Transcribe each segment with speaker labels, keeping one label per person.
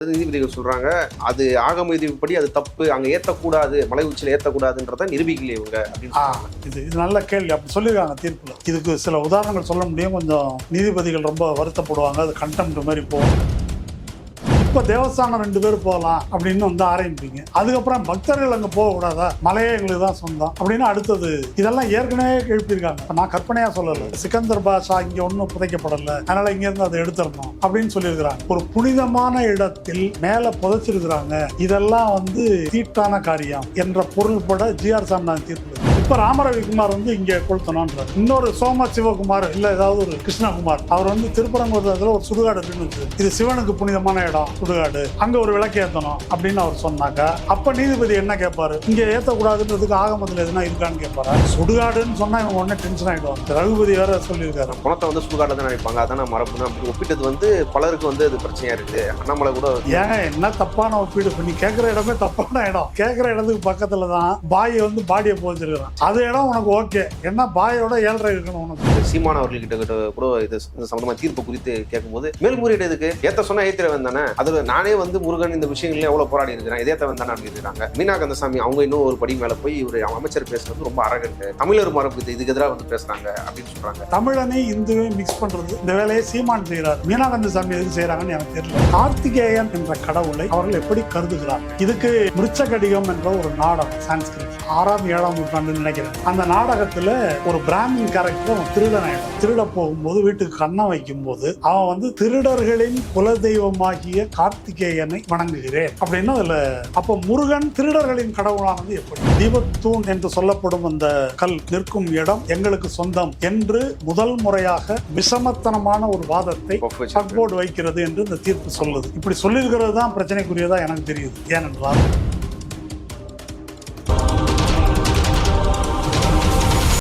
Speaker 1: நீதிபதிகள் சொல்றாங்க அது ஆகம விதிப்படி அது தப்பு, அங்க ஏத்தக்கூடாது, மலை உச்சியில ஏத்தக்கூடாதுன்றத நிரூபிக்கல இவங்க அப்படின்னு
Speaker 2: இது நல்ல கேள்வி. அப்படி சொல்லியிருக்காங்க தீர்ப்புல. இதுக்கு சில உதாரணங்கள் சொல்ல முடியும். கொஞ்சம் நீதிபதிகள் ரொம்ப வருத்தப்படுவாங்க. அது கண்டெம்ட் மாதிரி போகும். இப்போ தேவஸ்தானம் 2 பேர் போகலாம் அப்படின்னு வந்து ஆரம்பிப்பீங்க. அதுக்கப்புறம் பக்தர்கள் அங்கே போகக்கூடாதா, மலையே எங்களுக்கு தான் சொந்தம் அப்படின்னு அடுத்தது. இதெல்லாம் ஏற்கனவே எழுப்பியிருக்காங்க. நான் கற்பனையா சொல்லலை. சிக்கந்தர் பாஷா இங்கே ஒன்றும் புதைக்கப்படலை, அதனால இங்கேருந்து அதை எடுத்துடணும் அப்படின்னு சொல்லியிருக்கிறாங்க. ஒரு புனிதமான இடத்தில் மேலே புதைச்சிருக்கிறாங்க. இதெல்லாம் வந்து தீட்டான காரியம் என்ற பொருள்பட ஜிஆர் சாமிநாதன் தீர்ப்பு. இப்போ ராமரவிக்குமார் வந்து இங்கே கொளுத்தணும்ன்றார். இன்னொரு சோம சிவகுமார் இல்லை ஏதாவது ஒரு கிருஷ்ணகுமார் அவர் வந்து திருப்பரங்குன்றத்தில் ஒரு சுடுகாடு அப்படின்னு இது சிவனுக்கு புனிதமான இடம் சுடுகாடு, அங்க ஒரு விளக்கு ஏற்றணும் அப்படின்னு அவர் சொன்னாக்கா அப்ப நீதிபதி என்ன கேட்பாரு? இங்க ஏற்றக்கூடாதுன்றதுக்கு ஆகமத்தில் எதுனா இருக்கான்னு கேட்பாரு. சுடுகாடுன்னு சொன்னா இவங்க உடனே டென்ஷன் ஆயிடுவாங்க. ரகுபதி வேற சொல்லியிருக்காரு
Speaker 1: பணத்தை வந்து சுடுகாடு தான் நினைப்பாங்க, அதான மரபுன்னு அப்படி ஒப்பிட்டது வந்து பலருக்கு வந்து அது பிரச்சனையா இருக்கு. அண்ணாமலை கூட
Speaker 2: ஏங்க என்ன தப்பான ஒப்பீடு பண்ணி கேட்கிற இடமே தப்பான இடம். கேட்கிற இடத்துக்கு பக்கத்துல தான் பாயை வந்து பாடியை போச்சிருக்கிறான். அது இடம் உனக்கு ஓகே, என்ன பாயோட 7.5 இருக்கணும் உனக்கு.
Speaker 1: சீமான் அவர்கள்கிட்ட கூட இது சம்பந்தமா தீர்ப்பு குறித்து கேட்கும்போது மேல்முறையீடு எதுக்கு, ஏத்த சொன்னா ஏத்திரவன் தானே, அதுல நானே வந்து முருகன் இந்த விஷயங்கள்ல எவ்வளவு போராடி இருக்கிறேன், இதே தவன் தானே அப்படிங்கிறாங்க. மீனா கந்தசாமி அவங்க இன்னும் ஒரு படி மேல போய் ஒரு அமைச்சர் பேசுறது ரொம்ப அரகண்ட், தமிழர் மரபு இதுக்கு எதிராக வந்து பேசுறாங்க அப்படின்னு சொல்றாங்க.
Speaker 2: தமிழனை இந்துவை மிக்ஸ் பண்றது இந்த வேலையை சீமான் செய்யறாரு. மீனா கந்தசாமி எதுக்கு செய்யறாங்கன்னு எனக்கு தெரியல. கார்த்திகேயன் என்ற கடவுளை அவர்கள் எப்படி கருதுகிறார்? இதுக்கு மிருச்சகடிகம் என்ற ஒரு நாடகம் சான்ஸ்கிரிட் 6ஆம் 7ஆம் நூற்றாண்டு நினைக்கிறேன். அந்த நாடகத்துல ஒரு பிராமின் கேரக்டர் அவன் திருடன் ஆயிடும். திருட போகும்போது வீட்டுக்கு கண்ணம் வைக்கும் போது அவன் வந்து திருடர்களின் குலதெய்வமாகிய கார்த்திகேயனை வணங்குகிறேன் அப்படின்னு அதுல. அப்ப முருகன் திருடர்களின் கடவுளானது எப்படி? தீபத்தூண் என்று சொல்லப்படும் அந்த கல் நிற்கும் இடம் எங்களுக்கு சொந்தம் என்று முதல் முறையாக விஷமத்தனமான ஒரு வாதத்தை சக்போர்டு வைக்கிறது என்று இந்த தீர்ப்பு சொல்லுது. இப்படி சொல்லியிருக்கிறது தான் பிரச்சனைக்குரியதா எனக்கு தெரியுது. ஏனென்றால்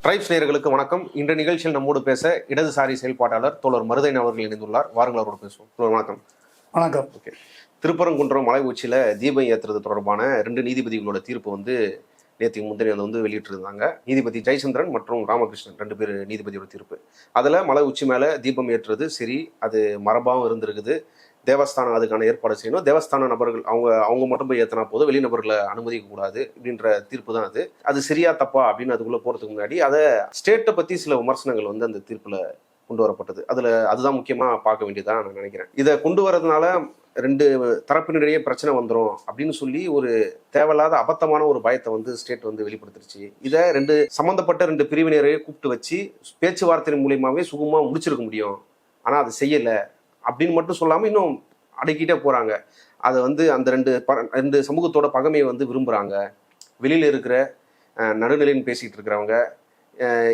Speaker 1: ட்ரைப்ஸ் நேயர்களுக்கு வணக்கம். இன்ற நிகழ்ச்சியில் நம்மோடு பேச இடதுசாரி செயல்பாட்டாளர் தோழர் மருதையன் அவர்கள் இணைந்துள்ளார். வாருங்கள் அவரோடு பேசுவோம். தோழர் வணக்கம்.
Speaker 2: வணக்கம்.
Speaker 1: ஓகே, திருப்பரங்குன்றம் மலை உச்சியில தீபம் ஏற்றுறது தொடர்பான 2 நீதிபதிகளோட தீர்ப்பு வந்து நேற்று முந்திரி வந்து வெளியிட்டிருந்தாங்க. நீதிபதி ஜெயச்சந்திரன் மற்றும் ராமகிருஷ்ணன் 2 பேர் நீதிபதியோட தீர்ப்பு. அதில் மலை உச்சி மேலே தீபம் ஏற்றுறது சரி, அது மரபாகவும் இருந்திருக்குது. தேவஸ்தானம் அதுக்கான ஏற்பாடு செய்யணும். தேவஸ்தான நபர்கள் அவங்க மட்டும் போய் ஏற்றினா போதும், வெளிநபர்களை அனுமதிக்க கூடாது அப்படின்ற தீர்ப்பு தான் அது. அது சரியா தப்பா அப்படின்னு அதுக்குள்ள போறதுக்கு முன்னாடி அதை ஸ்டேட்டை பத்தி சில விமர்சனங்கள் வந்து அந்த தீர்ப்புல கொண்டு வரப்பட்டது. அதுதான் முக்கியமா பார்க்க வேண்டியதான் நான் நினைக்கிறேன். இதை கொண்டு வரதுனால 2 தரப்பினரிடையே பிரச்சனை வந்துடும் அப்படின்னு சொல்லி ஒரு தேவையில்லாத அபத்தமான ஒரு பயத்தை வந்து ஸ்டேட் வந்து வெளிப்படுத்திருச்சு. இதை 2 சம்பந்தப்பட்ட 2 பிரிவினரையே கூப்பிட்டு வச்சு பேச்சுவார்த்தை மூலியமாவே சுகமா முடிச்சிருக்க முடியும். ஆனா அது செய்யலை அப்படின்னு மட்டும் சொல்லாம இன்னும் அடக்கிட்டே போறாங்க. அதை வந்து அந்த 2 சமூகத்தோட பகைமையை வந்து விரும்புறாங்க. வெளியில இருக்கிற நடுநிலைன்னு பேசிட்டு இருக்கிறவங்க,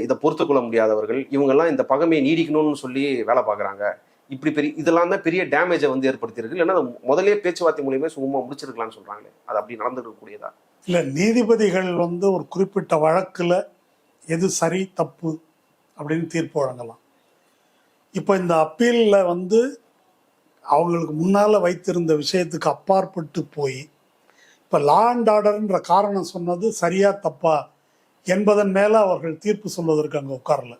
Speaker 1: இதை பொறுத்து கொள்ள முடியாதவர்கள், இவங்கெல்லாம் இந்த பகைமையை நீடிக்கணும்னு சொல்லி வேலை பார்க்குறாங்க. இப்படி இதெல்லாம் தான் பெரிய டேமேஜை வந்து ஏற்படுத்தியிருக்கு. இல்லைன்னா முதலே பேச்சுவார்த்தை மூலியமே சுகமா முடிச்சிருக்கலாம்னு சொல்றாங்களே, அது அப்படி நடந்துருக்கக்கூடியதா?
Speaker 2: இல்லை, நீதிபதிகள் வந்து ஒரு குறிப்பிட்ட வழக்குல எது சரி தப்பு அப்படின்னு தீர்ப்பு வழங்கலாம். இப்போ இந்த அப்பீலில் வந்து அவங்களுக்கு முன்னால் வைத்திருந்த விஷயத்துக்கு அப்பாற்பட்டு போய் இப்போ லா அண்ட் ஆர்டர்ன்ற காரணம் சொன்னது சரியா தப்பா என்பதன் மேலே அவர்கள் தீர்ப்பு சொல்வதற்கு அங்கே உட்காரல.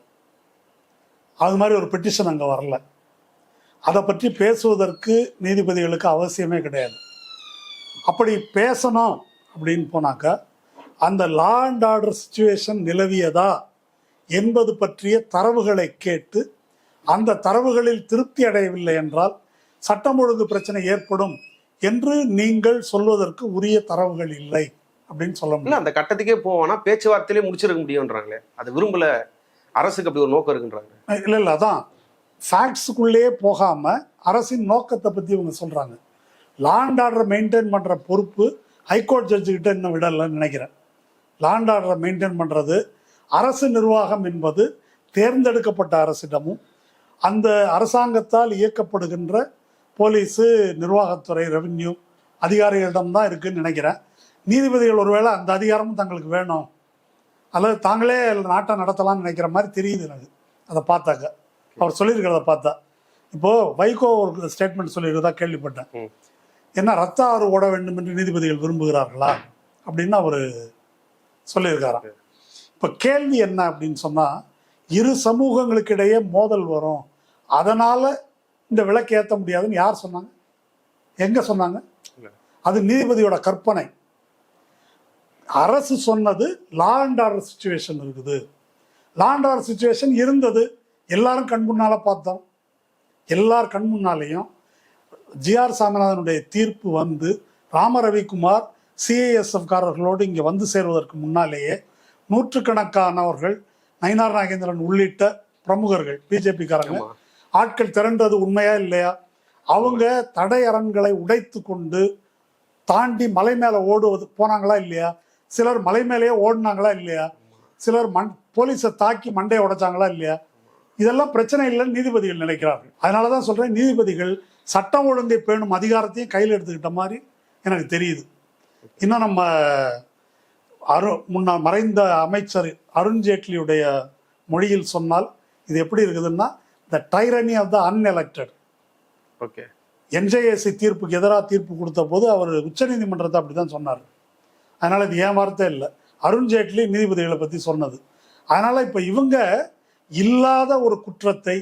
Speaker 2: அது மாதிரி ஒரு பெட்டிஷன் அங்கே வரல. அதை பற்றி பேசுவதற்கு நீதிபதிகளுக்கு அவசியமே கிடையாது. அப்படி பேசணும் அப்படின்னு போனாக்கா அந்த லா அண்ட் ஆர்டர் சிச்சுவேஷன் நிலவியதா என்பது பற்றிய தரவுகளை கேட்டு அந்த தரவுகளில் திருப்தி அடையவில்லை என்றால் சட்டம் ஒழுங்கு பிரச்சனை ஏற்படும் என்று நீங்கள் சொல்வதற்கு உரிய தரவுகள் இல்லை அப்படின்னு சொல்ல முடியும்.
Speaker 1: அந்த கட்டத்துக்கே போவோம்னா பேச்சுவார்த்தையிலே முடிச்சிருக்க முடியும்ன்றாங்களே, அது விரும்பல. அரசுக்கு அப்படி ஒரு நோக்கம் இருக்குன்றாங்க.
Speaker 2: இல்லை, அதான் ஃபேக்ட்ஸுக்குள்ளேயே போகாம அரசின் நோக்கத்தை பத்தி இவங்க சொல்றாங்க. லா அண்ட் ஆர்டரை மெயின்டைன் பண்ற பொறுப்பு ஹைகோர்ட் ஜட்ஜுக்கிட்ட இன்னும் விடலைன்னு நினைக்கிறேன். லா அண்ட் ஆர்டரை மெயின்டைன் பண்றது அரசு நிர்வாகம் என்பது தேர்ந்தெடுக்கப்பட்ட அரசிடமும் அந்த அரசாங்கத்தால் இயக்கப்படுகின்ற போலீஸு, நிர்வாகத்துறை, ரெவென்யூ அதிகாரிகளிடம்தான் இருக்குன்னு நினைக்கிறேன். நீதிபதிகள் ஒருவேளை அந்த அதிகாரமும் தங்களுக்கு வேணும் அல்லது தாங்களே நாட்டை நடத்தலாம்னு நினைக்கிற மாதிரி தெரியுது எனக்கு அதை பார்த்தாக்க. அவர் சொல்லியிருக்கிறத பார்த்தா. இப்போது வைகோ ஒரு ஸ்டேட்மெண்ட் சொல்லியிருக்கிறதா கேள்விப்பட்டேன். என்ன ரத்த ஆறு ஓட வேண்டும் என்று நீதிபதிகள் விரும்புகிறார்களா அப்படின்னு அவர் சொல்லியிருக்காராம். இப்போ கேள்வி என்ன அப்படின்னு சொன்னால், 2 சமூகங்களுக்கு இடையே மோதல் வரும், அதனால இந்த விளக்கு ஏற்ற முடியாதுன்னு யார் சொன்னாங்க? எங்க சொன்னாங்க? அது நீதிபதியோட கற்பனை. அரசு சொன்னது லா அண்ட் ஆர்டர் சிச்சுவேஷன் இருக்குது. லா அண்ட் ஆர்டர் சிச்சுவேஷன் இருந்தது, எல்லாரும் கண் முன்னால பார்த்தோம். எல்லார் கண் முன்னாலேயும் ஜிஆர் சாமிநாதனுடைய தீர்ப்பு வந்து ராம ரவிக்குமார் சிஐஎஸ்எஃப் காரர்களோடு இங்கே வந்து சேருவதற்கு முன்னாலேயே நூற்றுக்கணக்கானவர்கள், நயினார் நாகேந்திரன் உள்ளிட்ட பிரமுகர்கள், பிஜேபிக்காரங்க ஆட்கள் திரண்டது உண்மையா இல்லையா? அவங்க தடையரண்களை உடைத்து கொண்டு தாண்டி மலை மேலே ஓடுவது போனாங்களா இல்லையா? சிலர் மலை மேலேயே ஓடினாங்களா இல்லையா? சிலர் போலீஸை தாக்கி மண்டையை உடைச்சாங்களா இல்லையா? இதெல்லாம் பிரச்சனை இல்லைன்னு நீதிபதிகள் நினைக்கிறார்கள். அதனால தான் சொல்கிறேன், நீதிபதிகள் சட்டம் ஒழுங்கை பேணும் அதிகாரத்தையும் கையில் எடுத்துக்கிட்ட மாதிரி எனக்கு தெரியுது. இன்னும் நம்ம முன்னாள் மறைந்த அமைச்சர் அருண்ஜேட்லியுடைய மொழியில் சொன்னால் இது எப்படி இருக்குதுன்னா, the tyranny of the unelected.
Speaker 1: Okay,
Speaker 2: NJAC தீர்ப்புக்கு எதிராக தீர்ப்பு கொடுத்த போது அவர் உச்சநீதிமன்றத்தை அப்படி தான் சொன்னார். அதனால் இது ஏன் வார்த்தை இல்லை, அருண்ஜேட்லி நீதிபதிகளை பற்றி சொன்னது. அதனால் இப்போ இவங்க இல்லாத ஒரு குற்றத்தை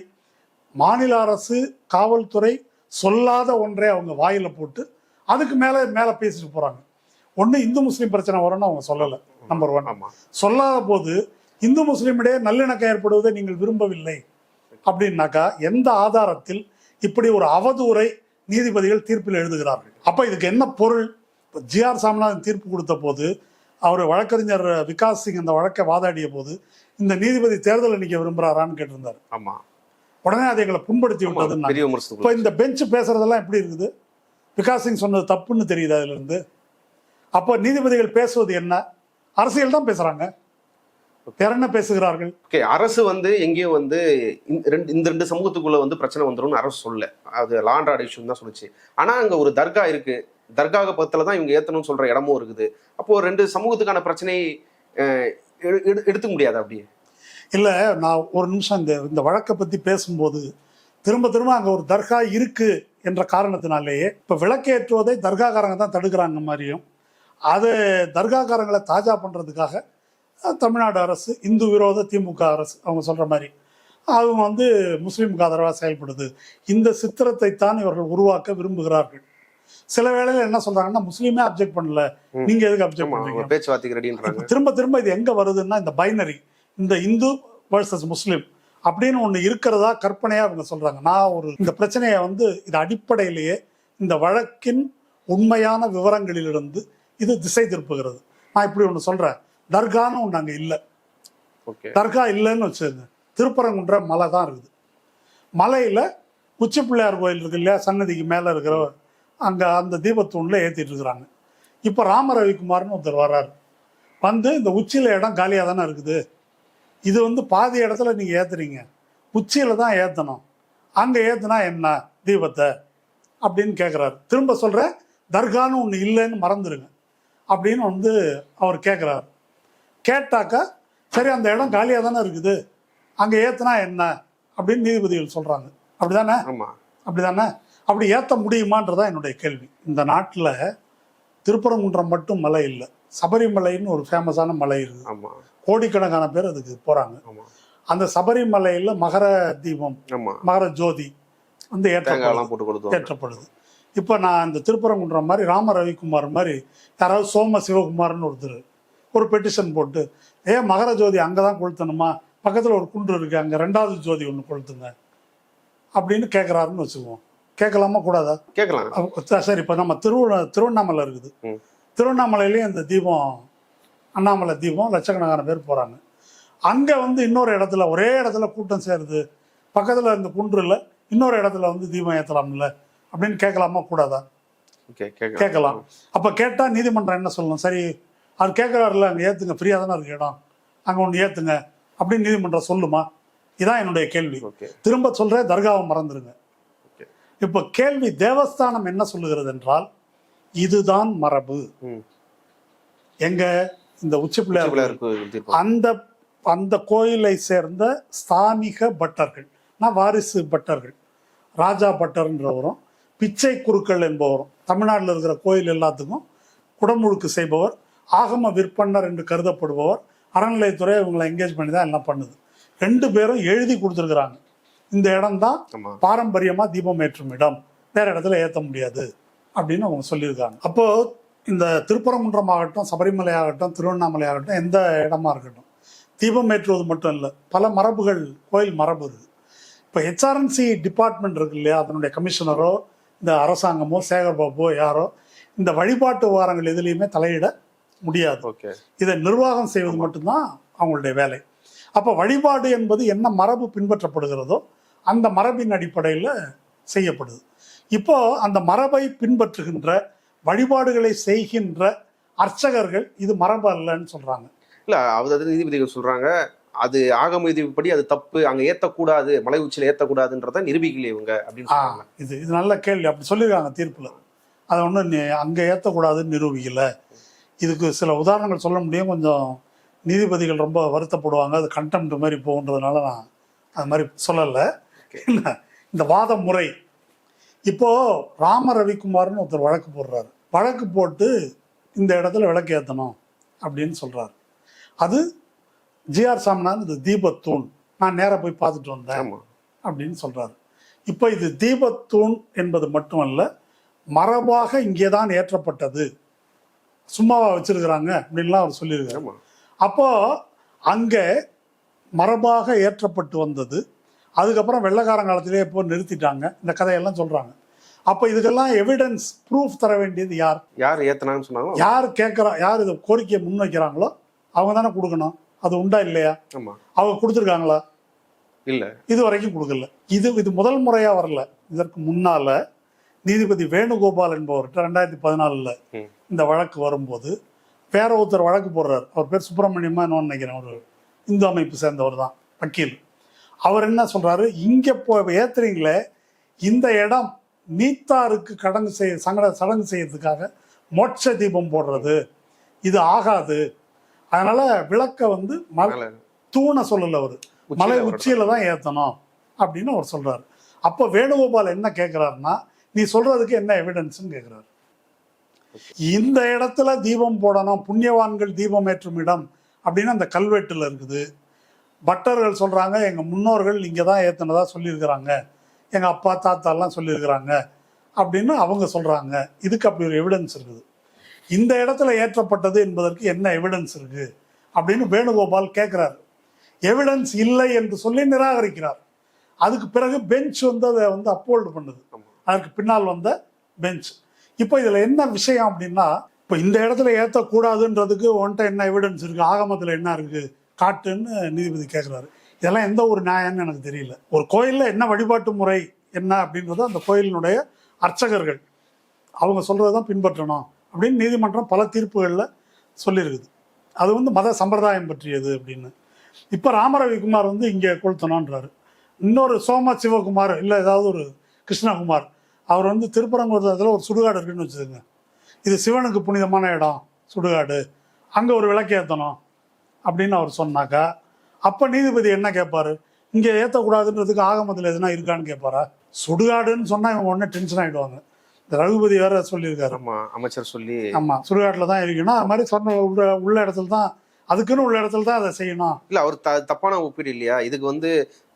Speaker 2: மாநில அரசு, காவல்துறை சொல்லாத ஒன்றை அவங்க வாயில் போட்டு அதுக்கு மேலே பேசிட்டு போகிறாங்க. ஒன்று இந்து முஸ்லீம் பிரச்சனை வரும்னு அவங்க சொல்லலை, நம்பர் 1. சொல்லாத போது இந்து முஸ்லீமிடையே நல்லிணக்கம் ஏற்படுவதை நீங்கள் விரும்பவில்லை அப்படின்னாக்கா எந்த ஆதாரத்தில் இப்படி ஒரு அவதூறை நீதிபதிகள் தீர்ப்பில் எழுதுகிறார்கள்? அப்போ இதுக்கு என்ன பொருள்? ஜிஆர் சாமிநாதன் தீர்ப்பு கொடுத்த போது அவர் வழக்கறிஞர் விகாஸ் சிங் அந்த வழக்கை வாதாடிய போது இந்த நீதிபதி தேர்தல் நிற்க விரும்புகிறாரான்னு கேட்டிருந்தார்.
Speaker 1: ஆமா,
Speaker 2: உடனே அதை எங்களை புண்படுத்தி விட்டதுன்னா இப்போ இந்த பெஞ்ச் பேசுறதெல்லாம் எப்படி இருக்குது? விகாஸ் சிங் சொன்னது தப்புன்னு தெரியுது அதுல இருந்து. அப்போ நீதிபதிகள் பேசுவது என்ன? அரசியல் தான் பேசுறாங்க, வேற என்ன பேசுகிறார்கள்?
Speaker 1: ஓகே, அரசு வந்து எங்கேயும் வந்து இந்த ரெண்டு சமூகத்துக்குள்ள வந்து பிரச்சனை வந்துடும் அரசு சொல்ல, அது லா அண்ட் ஆர்டர் இஷ்யூ தான் சொல்லுச்சு. ஆனா அங்க ஒரு தர்கா இருக்கு, தர்காக பக்கத்துல தான் இவங்க ஏத்தணும்னு சொல்ற இடமும் இருக்குது. அப்போ ரெண்டு சமூகத்துக்கான பிரச்சனையை எடுத்துக்க முடியாது அப்படியே?
Speaker 2: இல்லை, நான் ஒரு நிமிஷம் இந்த வழக்கை பற்றி பேசும்போது திரும்ப அங்கே ஒரு தர்கா இருக்கு என்ற காரணத்தினாலேயே இப்போ விளக்கேற்றுவதை தர்காக்காரங்க தான் தடுக்கிறாங்க மாதிரியும், அதை தர்காக்காரங்களை தாஜா பண்ணுறதுக்காக தமிழ்நாடு அரசு, இந்து விரோத திமுக அரசு அவங்க சொல்கிற மாதிரி அவங்க வந்து முஸ்லீமுக்கு ஆதரவாக செயல்படுது. இந்த சித்திரத்தை தான் இவர்கள் உருவாக்க விரும்புகிறார்கள். சில வேளையில் என்ன சொல்றாங்கன்னா, முஸ்லீமே அப்ஜெக்ட் பண்ணல, நீங்க எதுக்கு அப்ஜெக்ட் பண்றீங்க?
Speaker 1: பேச்சுவார்த்தைக்கு ரெடின்றாங்க.
Speaker 2: திரும்ப இது எங்க வருதுன்னா, இந்த பைனரி, இந்த இந்து வர்சஸ் முஸ்லீம் அப்படின்னு ஒன்று இருக்கிறதா கற்பனையா அவங்க சொல்றாங்க. நான் இந்த பிரச்சனையை வந்து இது அடிப்படையிலேயே இந்த வழக்கின் உண்மையான விவரங்களிலிருந்து இது திசை திருப்புகிறது. நான் இப்படி ஒன்று சொல்றேன், தர்கான்னு ஒன்று அங்கே இல்லை. தர்கா இல்லைன்னு வச்சுருங்க, திருப்பரங்குன்ற மலை தான் இருக்குது. மலையில உச்சி பிள்ளையார் கோயில் இருக்கு இல்லையா, சன்னதிக்கு மேலே இருக்கிற அங்கே அந்த தீபத்தூணில் ஏற்றிட்டு இருக்கிறாங்க. இப்போ ராம ரவிக்குமார்னு ஒருத்தர் வர்றாரு, வந்து இந்த உச்சியில் இடம் காலியாக தானே இருக்குது, இது வந்து பாதி இடத்துல நீங்கள் ஏற்றுறீங்க, உச்சியில் தான் ஏற்றணும், அங்கே ஏற்றுனா என்ன தீபத்தை அப்படின்னு கேட்குறாரு. திரும்ப சொல்கிறேன், தர்கான்னு ஒன்று இல்லைன்னு மறந்துடுங்க அப்படின்னு வந்து அவர் கேட்குறாரு. கேட்டாக்கா சரி, அந்த இடம் காலியாக தானே இருக்குது, அங்கே ஏற்றுனா என்ன அப்படின்னு நீதிபதிகள் சொல்கிறாங்க. அப்படி தானே? அப்படி தானே? அப்படி ஏற்ற முடியுமான்றதான் என்னுடைய கேள்வி. இந்த நாட்டில் திருப்பரங்குன்றம் மட்டும் மலை இல்லை, சபரிமலைன்னு ஒரு ஃபேமஸான மலை இருக்குது, கோடிக்கணக்கான பேர் அதுக்கு போகிறாங்க. அந்த சபரிமலையில் மகர தீபம், மகர ஜோதி வந்து ஏற்றப்படுது. இப்போ நான் இந்த திருப்பரங்குன்றம் மாதிரி ராம ரவிக்குமார் மாதிரி யாராவது சோம சிவகுமார்னு ஒருத்தர் ஒரு பெட்டிஷன் போட்டு, மகர ஜோதி அங்கே தான் கொளுத்தணுமா, பக்கத்தில் ஒரு குன்று இருக்கு, அங்கே 2வது ஜோதி ஒன்று கொளுத்துங்க அப்படின்னு கேட்குறாருன்னு வச்சுக்குவோம். கேட்கலாமா கூடாதா? கேட்கலாம். சரி, இப்போ நம்ம திருவண்ணாமலை இருக்குது, திருவண்ணாமலையிலேயும் இந்த தீபம், அண்ணாமலை தீபம், லட்சக்கணக்கான பேர் போகிறாங்க. அங்கே வந்து இன்னொரு இடத்துல, ஒரே இடத்துல கூட்டம் சேருது, பக்கத்தில் இந்த குன்றுல இன்னொரு இடத்துல வந்து தீபம் ஏற்றலாம்ல அப்படின்னு கேட்கலாமா கூடாதா? கேட்கலாம். அப்போ கேட்டால் நீதிமன்றம் என்ன சொல்லணும்? சரி, அவர் கேட்குறாருல, அங்கே ஏற்றுங்க, ஃப்ரீயாக தானே இருக்கு இடம், அங்கே ஒன்று ஏற்றுங்க அப்படின்னு நீதிமன்றம் சொல்லுமா? இதான் என்னுடைய கேள்வி. திரும்ப சொல்கிறேன், தர்காவை மறந்துடுங்க. இப்போ கேள்வி, தேவஸ்தானம் என்ன சொல்லுகிறது என்றால், இதுதான் மரபு. எங்க இந்த உச்சி பிள்ளையார் அந்த கோயிலை சேர்ந்த ஸ்தானிக பட்டர்கள், நான் வாரிசு பட்டர்கள், ராஜா பட்டர்ன்றவரும் பிச்சை குருக்கள் என்பவரும், தமிழ்நாட்டில் இருக்கிற கோயில் எல்லாத்துக்கும் குடமுழுக்கு செய்பவர், ஆகம விற்பனர் என்று கருதப்படுபவர், அறநிலையத்துறை இவங்களை என்கேஜ் பண்ணி தான் எல்லாம் பண்ணுது. 2 பேரும் எழுதி கொடுத்துருக்குறாங்க, இந்த இடம் தான் பாரம்பரியமாக தீபம் ஏற்றும் இடம், வேற இடத்துல ஏற்ற முடியாது அப்படின்னு அவங்க சொல்லியிருக்காங்க. அப்போது இந்த திருப்பரங்குன்றம் ஆகட்டும், சபரிமலை ஆகட்டும், திருவண்ணாமலை ஆகட்டும், எந்த இடமா இருக்கட்டும், தீபம் ஏற்றுவது மட்டும் இல்லை, பல மரபுகள், கோயில் மரபு இருக்குது. இப்போ ஹெச்ஆர்என்சி டிபார்ட்மெண்ட் இருக்கு இல்லையா, அதனுடைய கமிஷனரோ இந்த அரசாங்கமோ சேகர் பாபுவோ யாரோ இந்த வழிபாட்டு விவகாரங்கள் எதுலேயுமே தலையிட முடியாது. இதை நிர்வாகம் செய்வது மட்டும்தான் அவங்களுடைய வேலை. அப்போ வழிபாடு என்பது என்ன மரபு பின்பற்றப்படுகிறதோ அந்த மரபின் அடிப்படையில் செய்யப்படுது. இப்போ அந்த மரபை பின்பற்றுகின்ற வழிபாடுகளை செய்கின்ற அர்ச்சகர்கள் இது மரபு அல்லன்னு சொல்றாங்க.
Speaker 1: இல்ல அதாவது நீதிபதிகள் சொல்றாங்க அது ஆகம விதிப்படி அது தப்பு, அங்க ஏத்தக்கூடாது, மலை உச்சியில ஏத்தக்கூடாதுன்றத நிரூபிக்கல இவங்க அப்படின்னு சொல்றாங்க.
Speaker 2: இது நல்ல கேள்வி. அப்படி சொல்லியிருக்காங்க தீர்ப்புல. அதை ஒன்றும் அங்க ஏத்தக்கூடாதுன்னு நிரூபிக்கல. இதுக்கு சில உதாரணங்கள் சொல்ல முடியும். கொஞ்சம் நீதிபதிகள் ரொம்ப வருத்தப்படுவாங்க, அது கண்டெம்ட் மாதிரி போகுன்றதுனால நான் அது மாதிரி சொல்லலை. இந்த வாத முறை இப்போ ராம ரவிக்குமார்னு ஒருத்தர் வழக்கு போடுறாரு. வழக்கு போட்டு இந்த இடத்துல விளக்கு ஏற்றணும் அப்படின்னு சொல்றாரு. அது ஜிஆர் சாமிநாதன் இது தீபத்தூண், நான் நேராக போய் பார்த்துட்டு வந்தேன் அப்படின்னு சொல்றாரு. இப்போ இது தீபத்தூண் என்பது மட்டுமல்ல, மரபாக இங்கே தான் ஏற்றப்பட்டது, சும்மாவா வச்சிருக்கிறாங்க அப்படின்லாம் அவர் சொல்லியிருக்காரு. அப்போ அங்கே மரபாக ஏற்றப்பட்டு வந்தது. அதுக்கப்புறம் வெள்ளைக்காரங்காலத்திலே இப்போ நிறுத்திட்டாங்க. இந்த கதையெல்லாம் சொல்றாங்க. அப்போ இதுக்கெல்லாம் எவிடன்ஸ் ப்ரூஃப் தர வேண்டியது யார்?
Speaker 1: யார் ஏத்தனான்னு சொன்னாங்க, யார்
Speaker 2: கேட்குறா, யார் இது கோரிக்கையை முன்வைக்கிறாங்களோ அவங்க தானே கொடுக்கணும். அது உண்டா இல்லையா? அவங்க கொடுத்துருக்காங்களா?
Speaker 1: இல்லை,
Speaker 2: இது வரைக்கும் கொடுக்கல. இது முதல் முறையாக வரல. இதற்கு முன்னால நீதிபதி வேணுகோபால் என்பவர்கிட்ட 2014 இந்த வழக்கு வரும்போது வேற ஒருத்தர் வழக்கு போடுறாரு. அவர் பேர் சுப்பிரமணியமா என்னன்னு நினைக்கிறேன், ஒரு இந்து அமைப்பு சேர்ந்தவர் தான், வக்கீல். அவர் என்ன சொல்றாரு, இங்கே ஏத்துறீங்களே இந்த இடம் நீத்தாருக்கு சடங்கு செய்யறதுக்காக மோட்ச தீபம் போடுறது, இது ஆகாது. அதனால விளக்க தூண சொல்லல, அவரு மலை உச்சியில தான் ஏத்தணும் அப்படின்னு அவர் சொல்றாரு. அப்போ வேணுகோபால் என்ன கேட்கிறாருன்னா, நீ சொல்றதுக்கு என்ன எவிடன்ஸ்ன்னு கேட்கிறாரு. இந்த இடத்துல தீபம் போடணும், புண்ணியவான்கள் தீபம் ஏற்றும் இடம் அப்படின்னு அந்த கல்வெட்டுல இருக்குது. பட்டர்கள் சொல்றாங்க எங்க முன்னோர்கள் இங்கே தான் ஏற்றினதா சொல்லியிருக்கிறாங்க, எங்க அப்பா தாத்தாலாம் சொல்லியிருக்கிறாங்க அப்படின்னு அவங்க சொல்றாங்க. இதுக்கு அப்படி ஒரு எவிடன்ஸ் இருக்குது. இந்த இடத்துல ஏற்றப்பட்டது என்பதற்கு என்ன எவிடன்ஸ் இருக்கு அப்படின்னு வேணுகோபால் கேட்கிறாரு. எவிடன்ஸ் இல்லை என்று சொல்லி நிராகரிக்கிறார். அதுக்கு பிறகு பெஞ்ச் அதை அப்போல்டு பண்ணுது. அதற்கு பின்னால் வந்த பெஞ்ச். இப்போ இதுல என்ன விஷயம் அப்படின்னா, இப்போ இந்த இடத்துல ஏற்றக்கூடாதுன்றதுக்கு உன்கிட்ட என்ன எவிடன்ஸ் இருக்கு, ஆகமத்தில் என்ன இருக்கு காட்டுன்னு நீதிபதி கேட்குறாரு. இதெல்லாம் எந்த ஒரு நியாயம்னு எனக்கு தெரியல. ஒரு கோயிலில் என்ன வழிபாட்டு முறை என்ன அப்படின்றத அந்த கோயிலினுடைய அர்ச்சகர்கள் அவங்க சொல்கிறது தான் பின்பற்றணும் அப்படின்னு நீதிமன்றம் பல தீர்ப்புகளில் சொல்லியிருக்குது. அது மத சம்பிரதாயம் பற்றியது அப்படின்னு. இப்போ ராமரவிக்குமார் இங்கே கொளுத்தணுன்றாரு. இன்னொரு சோம சிவகுமார் இல்லை ஏதாவது ஒரு கிருஷ்ணகுமார், அவர் திருப்பரங்குன்றத்தில் ஒரு சுடுகாடு இருக்குன்னு வச்சுக்கோங்க, இது சிவனுக்கு புனிதமான இடம் சுடுகாடு, அங்கே ஒரு விளக்கு ஏற்றணும் அப்படின்னு அவர் சொன்னாக்கா, அப்போ நீதிபதி என்ன கேட்பாரு, இங்கே ஏற்றக்கூடாதுன்றதுக்கு ஆகமத்தில் எதுனா இருக்கான்னு கேட்பாரா? சுடுகாடுன்னு சொன்னால் இவங்க உடனே டென்ஷன் ஆகிடுவாங்க. இந்த ரகுபதி வேற சொல்லியிருக்காரு,
Speaker 1: அமைச்சர் சொல்லி,
Speaker 2: ஆமாம் சுடுகாட்டில் தான் இருக்கணும், அது மாதிரி சொன்ன உள்ள இடத்துல தான், அதுக்குன்னு உள்ள இடத்துல தான் அதை செய்யணும்.
Speaker 1: இல்லை அவர் தப்பான ஒப்பீடு இல்லையா? இதுக்கு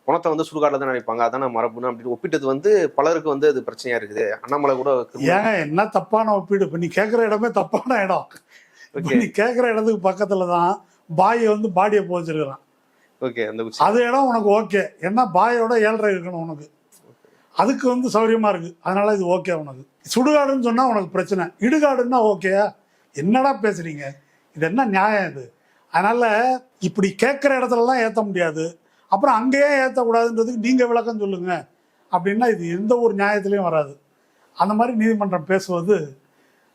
Speaker 1: பணத்தை சுடுகாட்டில் தான் நினைப்பாங்க, அதான மரபுன்னு அப்படின்னு ஒப்பிட்டது பலருக்கு அது பிரச்சனையா இருக்குது. அண்ணாமலை கூட
Speaker 2: ஏங்க என்ன தப்பான ஒப்பீடு? இப்போ நீ கேட்குற இடமே தப்பான இடம். நீ கேட்குற இடத்துக்கு பக்கத்தில் தான் பாய் பாடியை போச்சிருக்கிறான். அது இடம் உனக்கு ஓகே, ஏன்னா பாயோட 7.5 இருக்கணும் உனக்கு, அதுக்கு சௌரியமா இருக்கு, அதனால இது ஓகே உனக்கு. சுடுகாடுன்னு சொன்னா உனக்கு பிரச்சனை, இடுகாடுன்னா ஓகேயா? என்னடா பேசுறீங்க, இது என்ன நியாயம் இது? அதனால இப்படி கேட்குற இடத்துலலாம் ஏற்ற முடியாது, அப்புறம் அங்கேயே ஏற்றக்கூடாதுன்றதுக்கு நீங்க விளக்கம் சொல்லுங்க அப்படின்னா இது எந்த ஒரு நியாயத்திலையும் வராது. அந்த மாதிரி நீதிமன்றம் பேசுவது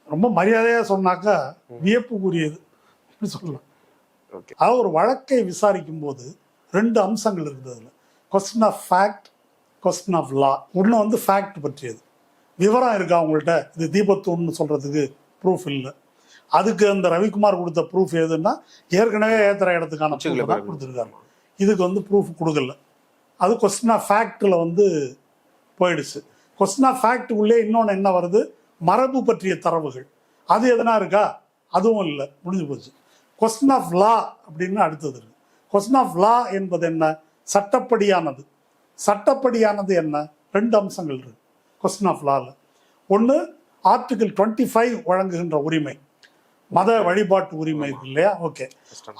Speaker 2: ரொம்ப மரியாதையாக சொன்னாக்கா வியப்புக்குரியது அப்படின்னு சொல்லலாம். அதாவது ஒரு வழக்கை விசாரிக்கும் போது 2 அம்சங்கள் இருக்குது. அதில் question of fact, question of law. ஒன்று ஃபேக்ட் பற்றியது, விவரம் இருக்கா அவங்கள்ட்ட, இது தீபத்தூன்னு சொல்றதுக்கு ப்ரூஃப் இல்லை. அதுக்கு அந்த ரவிக்குமார் கொடுத்த ப்ரூஃப் எதுன்னா ஏற்கனவே ஏற்றுற இடத்துக்கான ப்ரூஃப் கொடுத்துருக்காங்க. இதுக்கு ப்ரூஃப் கொடுக்கல. அது கொஸ்டின் ஆஃப் ஃபேக்டில் போயிடுச்சு. கொஸ்டின் ஆஃப் ஃபேக்ட் உள்ளே இன்னொன்று என்ன வருது, மரபு பற்றிய தரவுகள், அது எதனா இருக்கா? அதுவும் இல்லை, முடிஞ்சு போச்சு. கொஸ்டின் ஆஃப் லா அப்படின்னு அடுத்தது இருக்கு. கொஸ்டின் ஆஃப் லா என்பது என்ன? சட்டப்படியானது. சட்டப்படியானது என்ன? 2 அம்சங்கள் இருக்கு கொஸ்டின் ஆஃப் லாவில். ஒன்று ஆர்டிகிள் 25 வழங்குகின்ற உரிமை, மத வழிபாட்டு உரிமை இருக்கு இல்லையா? ஓகே,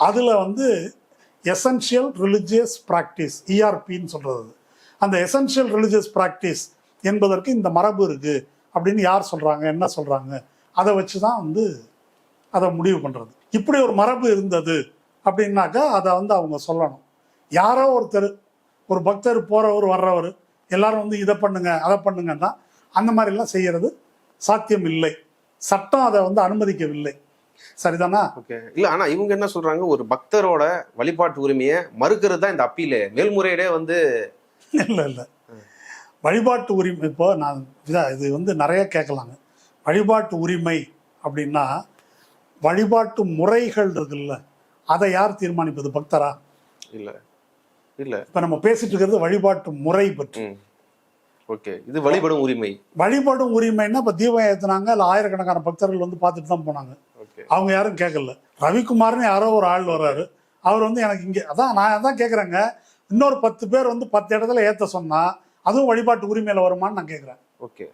Speaker 2: அதில் வந்து எசென்ஷியல் ரிலிஜியஸ் ப்ராக்டிஸ், இஆர்பின்னு சொல்கிறது. அந்த எசென்ஷியல் ரிலிஜியஸ் ப்ராக்டிஸ் என்பதற்கு இந்த மரபு இருக்குது அப்படின்னு யார் சொல்கிறாங்க, என்ன சொல்கிறாங்க, அதை வச்சு தான் வந்து அதை முடிவு பண்ணுறது. இப்படி ஒரு மரபு இருந்தது அப்படின்னாக்கா அதை வந்து அவங்க சொல்லணும். யாரோ ஒருத்தர், ஒரு பக்தர் போகிறவர் வர்றவர் எல்லாரும் வந்து இதை பண்ணுங்க அதை பண்ணுங்கன்னா அந்த மாதிரிலாம் செய்கிறது சாத்தியம் இல்லை. சட்டம் அதை வந்து அனுமதிக்கவில்லை. சரிதானா?
Speaker 1: ஓகே. இல்ல, ஆனா இவங்க என்ன சொல்றாங்க, ஒரு பக்தரோட வழிபாட்டு உரிமையை மறுக்கிறது தான் இந்த அப்பீலே, மேல்முறையீடே வந்து
Speaker 2: இல்லை வழிபாட்டு உரிமை. இப்போ நான் இது வந்து நிறைய கேட்கலாங்க. வழிபாட்டு உரிமை அப்படின்னா வழிபாட்டு முறைகள் இருக்குல்ல, அதை யார் தீர்மானிப்பது? பக்தரா? இல்லை இல்லை. இப்போ நம்ம பேசிட்டு இருக்கிறது வழிபாட்டு முறை பற்றி.
Speaker 1: ஓகே, இது வழிபடும் உரிமை.
Speaker 2: வழிபடும் உரிமைன்னா இப்போ தீபம் ஏற்றினாங்க, இல்லை ஆயிரக்கணக்கான பக்தர்கள் வந்து பார்த்துட்டு தான் போனாங்க. அவங்க யாரும் கேட்கல. ரவிக்குமார்னு யாரோ ஒரு ஆள் வர்றாரு, அவர் வந்து எனக்கு இங்கே அதான் நான் அதான் கேட்குறேங்க, இன்னொரு 10 பேர் வந்து 10 இடத்துல ஏற்ற சொன்னா அதுவும் வழிபாட்டு உரிமையில வருமானு நான் கேட்குறேன்.
Speaker 1: ஓகே,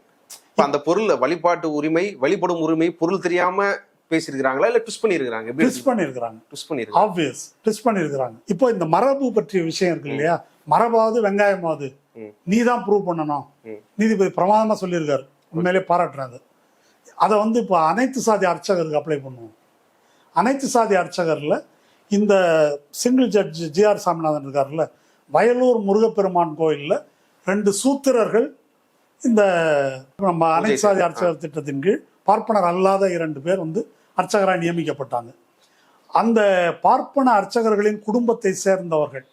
Speaker 1: இப்போ அந்த பொருள் வழிபாட்டு உரிமை, வழிபடும் உரிமை பொருள் தெரியாம பேசியிருக்கிறாங்களா இல்லை ட்விஸ்ட் பண்ணியிருக்கிறாங்க? ட்விஸ்ட் பண்ணியிருக்கிறாங்க. ஆப்வியஸ் ட்விஸ்ட் பண்ணியிருக்கிறாங்க. இப்போ இந்த மரபு பற்றிய விஷயம் இருக்கு இல்லையா, மரபாவது வெங்காயமாவது நீ தான் ப்ரூவ் பண்ணணும். நீதிபதி பிரமாதமா சொல்லியிருக்காரு, உண்மையிலே பாராட்டுறாரு. அதை வந்து இப்போ அனைத்து சாதி அர்ச்சகருக்கு அப்ளை பண்ணுவோம். அனைத்து சாதி அர்ச்சகர்ல இந்த சிங்கிள் ஜட்ஜ் ஜிஆர் சாமிநாதன் இருக்காருல்ல, வயலூர் முருகப்பெருமான் கோயிலில் 2 சூத்திரர்கள் இந்த நம்ம அனைத்து சாதி அர்ச்சகர் திட்டத்தின் கீழ் பார்ப்பனர் அல்லாத 2 பேர் வந்து அர்ச்சகராக நியமிக்கப்பட்டாங்க. அந்த பார்ப்பன அர்ச்சகர்களின் குடும்பத்தை சேர்ந்தவர்கள்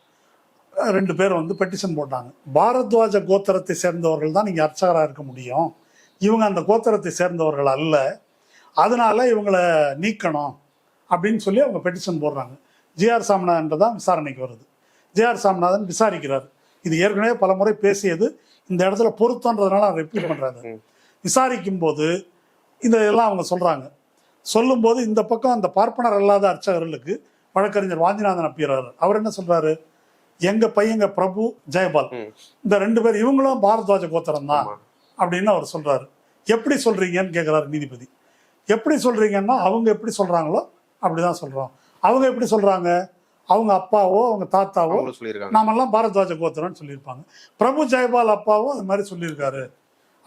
Speaker 1: 2 பேர் வந்து பெட்டிஷன் போட்டாங்க. பாரத்வாஜ கோத்திரத்தை சேர்ந்தவர்கள் தான் நீங்கள் அர்ச்சகராக இருக்க முடியும், இவங்க அந்த கோத்திரத்தை சேர்ந்தவர்கள் அல்ல, அதனால இவங்களை நீக்கணும் அப்படின்னு சொல்லி அவங்க பெட்டிஷன் போடுறாங்க. ஜிஆர் சாமிநாதன் தான் விசாரணைக்கு வருது. ஜிஆர் சாமிநாதன் விசாரிக்கிறார். இது ஏற்கனவே பல முறை பேசியது, இந்த இடத்துல பொருத்தன்றதுனால ரிப்பீட் பண்ணுறாங்க. விசாரிக்கும் போது இதெல்லாம் அவங்க சொல்கிறாங்க. சொல்லும்போது இந்த பக்கம் அந்த பார்ப்பனர் அல்லாத அர்ச்சகர்களுக்கு வழக்கறிஞர் வாஞ்சிநாதன் அப்பியறாரு. அவர் என்ன சொல்றாரு, எங்க பையங்க பிரபு ஜெயபால் இந்த 2 பேர் இவங்களும் பாரத்வாஜ கோத்திரம் தான் அப்படின்னு அவர் சொல்றாரு. எப்படி சொல்றீங்கன்னு கேட்குறாரு நீதிபதி. எப்படி சொல்றீங்கன்னா அவங்க எப்படி சொல்றாங்களோ அப்படிதான் சொல்றோம். அவங்க எப்படி சொல்றாங்க, அவங்க அப்பாவோ அவங்க தாத்தாவோ நாமெல்லாம் பாரத்வாஜ கோத்திரம்னு சொல்லியிருப்பாங்க, பிரபு ஜெயபால் அப்பாவோ அது மாதிரி சொல்லியிருக்காரு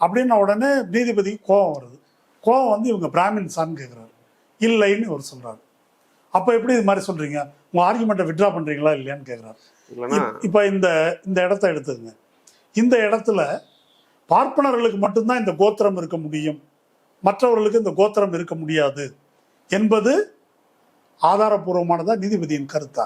Speaker 1: அப்படின்ன உடனே நீதிபதிக்கு கோபம் வருது. கோபம் வந்து இவங்க பிராமின்ஸான்னு கேட்குறாரு. இல்லைன்னு அவர் சொல்றாரு. அப்போ எப்படி இது மாதிரி சொல்றீங்க, உங்க ஆர்குமெண்ட்டை விட்ரா பண்றீங்களா இல்லையான்னு கேட்குறாரு. இப்போ இந்த இடத்த எடுத்துங்க. இந்த இடத்துல பார்ப்பனர்களுக்கு மட்டும்தான் இந்த கோத்திரம் இருக்க முடியும், மற்றவர்களுக்கு இந்த கோத்திரம் இருக்க முடியாது என்பது ஆதாரபூர்வமானதா நீதிபதியின் கருத்தா?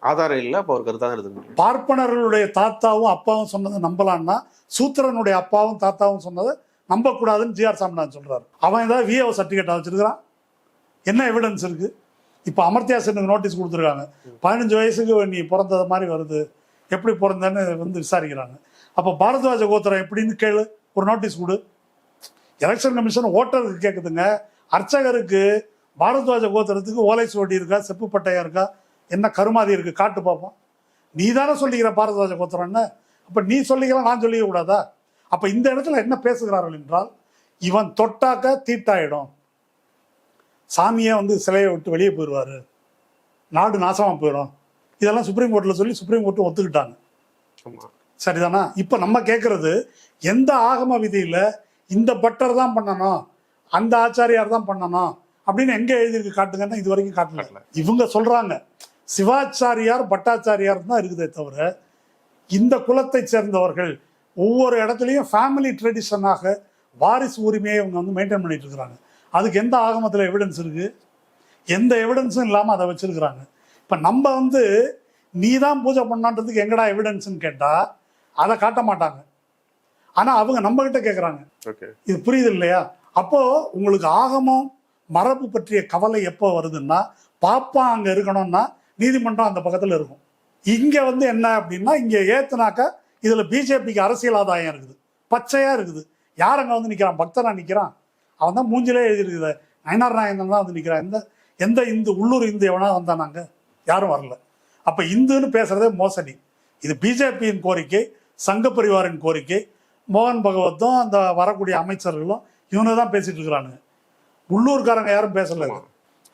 Speaker 1: ஆதாரம் இல்லை, அப்போ ஒரு கருத்தாக எடுத்துக்கணும்.
Speaker 2: பார்ப்பனர்களுடைய தாத்தாவும் அப்பாவும் சொன்னதை நம்பலான்னா சூத்திரனுடைய அப்பாவும் தாத்தாவும் சொன்னதை நம்பக்கூடாதுன்னு ஜிஆர் சாமிநாதன் சொல்றாரு. அவன் ஏதாவது விஏஓ சர்டிஃபிகேட் வச்சிருக்கிறான், என்ன எவிடன்ஸ் இருக்கு? இப்போ அமர்த்தியா சென்னுக்கு நோட்டீஸ் கொடுத்துருக்காங்க, 15 வயசுக்கு நீ பிறந்தது மாதிரி வருது, எப்படி பிறந்தேன்னு வந்து விசாரிக்கிறாங்க. அப்போ பாரத்வாஜ கோத்திரம் எப்படின்னு கேளு, ஒரு நோட்டீஸ் கொடு. எலெக்ஷன் கமிஷன் ஓட்டருக்கு கேட்குதுங்க, அர்ச்சகருக்கு பாரத்வாஜ கோத்திரத்துக்கு ஓலை சுவடி இருக்கா, செப்பு பட்டையா இருக்கா, என்ன கருமாதி இருக்கு காட்டு பார்ப்போம். நீ தானே சொல்லிக்கிற பாரத்வாஜ கோத்திரம்னு, அப்போ நீ சொல்லிக்கலாம், நான் சொல்லிக்க கூடாதா? அப்போ இந்த இடத்துல என்ன பேசுகிறார்கள் என்றால், இவன் தொட்டாக்க தீட்டாயிடும், சாமியே வந்து சிலையை விட்டு வெளியே போயிடுவாரு, நாடு நாசமாக போயிடும், இதெல்லாம் சுப்ரீம் கோர்ட்டில் சொல்லி சுப்ரீம் கோர்ட்டு ஒத்துக்கிட்டாங்க. சரிதானா? இப்போ நம்ம கேட்கறது, எந்த ஆகம விதியில் இந்த பட்டர் தான் பண்ணணும், அந்த ஆச்சாரியார் தான் பண்ணணும் அப்படின்னு எங்க எழுதியிருக்கு காட்டுங்கன்னா இது வரைக்கும் காட்டல. இவங்க சொல்றாங்க சிவாச்சாரியார் பட்டாச்சாரியார் தான் இருக்குதே தவிர இந்த குலத்தை சேர்ந்தவர்கள் ஒவ்வொரு இடத்துலையும் ஃபேமிலி ட்ரெடிஷனாக வாரிசு உரிமையை இவங்க வந்து மெயின்டைன் பண்ணிட்டு இருக்கிறாங்க. அதுக்கு எந்த ஆகமத்தில் எவிடன்ஸ் இருக்கு? எந்த எவிடன்ஸும் இல்லாமல் அதை வச்சிருக்கிறாங்க. இப்போ நம்ம வந்து நீ தான் பூஜை பண்ணான்றதுக்கு எங்கடா எவிடன்ஸ்ன்னு கேட்டால் அதை காட்ட மாட்டாங்க. ஆனால் அவங்க நம்ம கிட்ட கேட்குறாங்க. இது புரியுது இல்லையா? அப்போ உங்களுக்கு ஆகமம் மரபு பற்றிய கவலை எப்போ வருதுன்னா, பாப்பா அங்கே இருக்கணும்னா நீதிமன்றம் அந்த பக்கத்தில் இருக்கும். இங்கே வந்து என்ன அப்படின்னா, இங்கே ஏத்துனாக்கா இதில் பிஜேபிக்கு அரசியல் ஆதாயம் இருக்குது, பச்சையாக இருக்குது. யார் அங்கே வந்து நிற்கிறான்? பக்தனா நிற்கிறான், அவன் தான் மூஞ்சிலே எழுதியிருக்குது. நயனார் நாயகன் தான் வந்து நிற்கிறான். எந்த இந்து உள்ளூர் இந்து எவனா வந்தானாங்க? யாரும் வரல. அப்போ இந்துன்னு பேசுறதே மோசடி. இது பிஜேபியின் கோரிக்கை, சங்க பரிவாரின் கோரிக்கை. மோகன் பகவத்தும் அந்த வரக்கூடிய அமைச்சர்களும் இவங்க தான் பேசிட்டு இருக்கிறானுங்க, உள்ளூர்காரங்க யாரும் பேசல.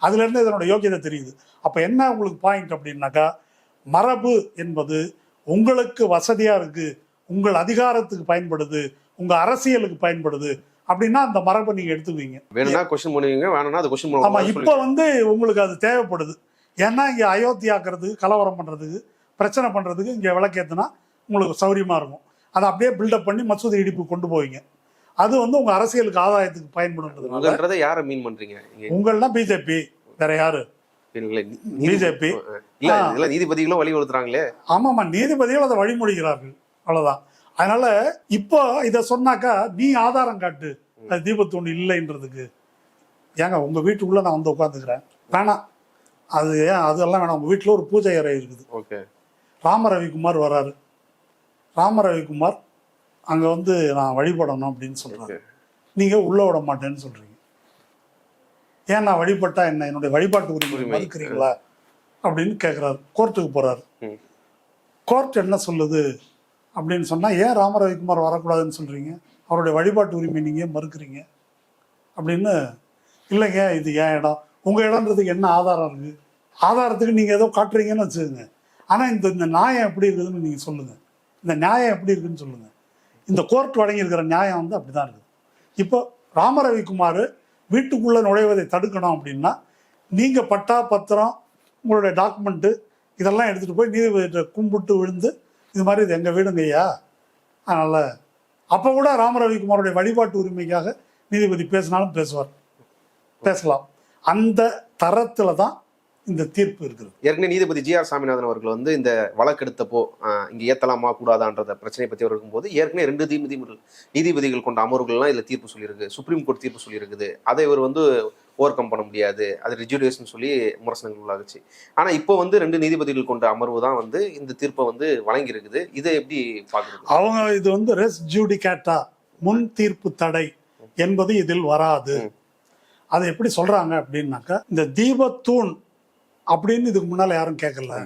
Speaker 2: அதுல இருந்து இதனோட யோக்கியதை தெரியுது. அப்ப என்ன உங்களுக்கு பாயிண்ட் அப்படின்னாக்கா, மரபு என்பது உங்களுக்கு வசதியா இருக்கு, உங்கள் அதிகாரத்துக்கு பயன்படுது, உங்க அரசியலுக்கு பயன்படுது அப்படின்னா அந்த மரபை நீங்க எடுத்துக்குவீங்க.
Speaker 1: வேணும்னா கொஸ்டின் பண்ணுவீங்க, வேணும்னா அது கொஸ்டின்
Speaker 2: ஆமா, இப்ப உங்களுக்கு அது தேவைப்படுது. ஏன்னா இங்க அயோத்தியாக்குறதுக்கு, கலவரம் பண்றதுக்கு, பிரச்சனை பண்றதுக்கு இங்க விளக்கேத்துனா உங்களுக்கு சௌரியமா இருக்கும். அதை அப்படியே பில்டப் பண்ணி மசூதி இடிப்பு கொண்டு போவீங்க. அது உங்க அரசியலுக்கு ஆதாயத்துக்கு பயன்படுறது.
Speaker 1: யாரை மீன் பண்றீங்க?
Speaker 2: உங்கள்லாம் பிஜேபி, வேற யாரு? பிஜேபி
Speaker 1: இல்ல, நீதிபதிகளும் வழிவகுத்துறாங்களே.
Speaker 2: ஆமாமா, நீதிபதிகள் அதை வழிமொழிகிறார்கள், அவ்வளவுதான். அதனால இப்போ இதை சொன்னாக்கா நீ ஆதாரம் காட்டு அது தீபத்தூண் இல்லைன்றதுக்கு. ஏங்க உங்க வீட்டுக்குள்ள நான் வந்து உட்காந்துக்கிறேன், வேணாம் அது ஏன் அதெல்லாம் வேணாம். உங்க வீட்டுல ஒரு பூஜை அறை இருக்குது.
Speaker 1: ஓகே,
Speaker 2: ராம ரவிக்குமார் வராரு, ராம ரவிக்குமார் அங்க நான் வழிபடணும் அப்படின்னு சொல்றாரு, நீங்க உள்ள விட மாட்டேன்னு சொல்றீங்க. ஏன் நான் வழிபட்டா என்ன, என்னுடைய வழிபாட்டு உரிமை மறுக்கிறீங்களா அப்படின்னு கேட்குறாரு. கோர்ட்டுக்கு போறாரு. கோர்ட் என்ன சொல்லுது அப்படின்னு சொன்னா, ஏன் ராம ரவிக்குமார் வரக்கூடாதுன்னு சொல்றீங்க, அவருடைய வழிபாட்டு உரிமை நீங்க மறுக்கிறீங்க அப்படின்னு. இல்லைங்க, இது ஏன் இடம், உங்க இடம்ன்றதுக்கு என்ன ஆதாரம் இருக்கு? ஆதாரத்துக்கு நீங்க ஏதோ காட்டுறீங்கன்னு வச்சுக்கோங்க. ஆனா இந்த நியாயம் எப்படி இருக்குதுன்னு நீங்க சொல்லுங்க, இந்த நியாயம் எப்படி இருக்குன்னு சொல்லுங்க. இந்த கோர்ட் வழங்கியிருக்கிற நியாயம் அப்படிதான் இருக்குது. இப்போ ராம ரவிக்குமார் வீட்டுக்குள்ள நுழைவதை தடுக்கணும் அப்படின்னா நீங்க பட்டா பத்திரம், உங்களுடைய டாக்குமெண்ட்டு இதெல்லாம் எடுத்துட்டு போய் நீதிபதியை கும்பிட்டு விழுந்து, இது மாதிரி இது எங்க வீடுங்க ஐயா, அதனால அப்ப கூட ராம ரவிக்குமாருடைய வழிபாட்டு உரிமைக்காக நீதிபதி பேசினாலும் பேசலாம். அந்த தரத்துல தான் இந்த தீர்ப்பு இருக்குது.
Speaker 1: ஏற்கனவே நீதிபதி ஜி.ஆர். சாமிநாதன் அவர்கள் இந்த வழக்கெடுத்தப்போ இங்க ஏத்தலாமா கூடாதான்ற பிரச்சனை பத்தி அவர் இருக்கும்போது ஏற்கனவே 2 நீதிபதிகள் கொண்ட அமர்வுகள்லாம் இதுல தீர்ப்பு சொல்லியிருக்கு, சுப்ரீம் கோர்ட் தீர்ப்பு சொல்லியிருக்குது. அதை இவர் ஓவர் கம் பண்ண முடியாது, அது ரிஜுடியேஷன் சொல்லி விமர்சனங்கள் உள்ளாகுச்சு. ஆனா இப்போ 2 நீதிபதிகள் கொண்ட அமர்வு தான் இந்த தீர்ப்பை வழங்கி இருக்குது. இதை எப்படி பாக்குறது?
Speaker 2: அவங்க இது ரெஸ் ஜூடிகேட்டா, முன் தீர்ப்பு தடை என்பது இதில் வராது. அதை எப்படி சொல்றாங்க அப்படின்னாக்கா, இந்த தீபத்தூண் அப்படின்னு இதுக்கு முன்னால யாரும் கேட்கல,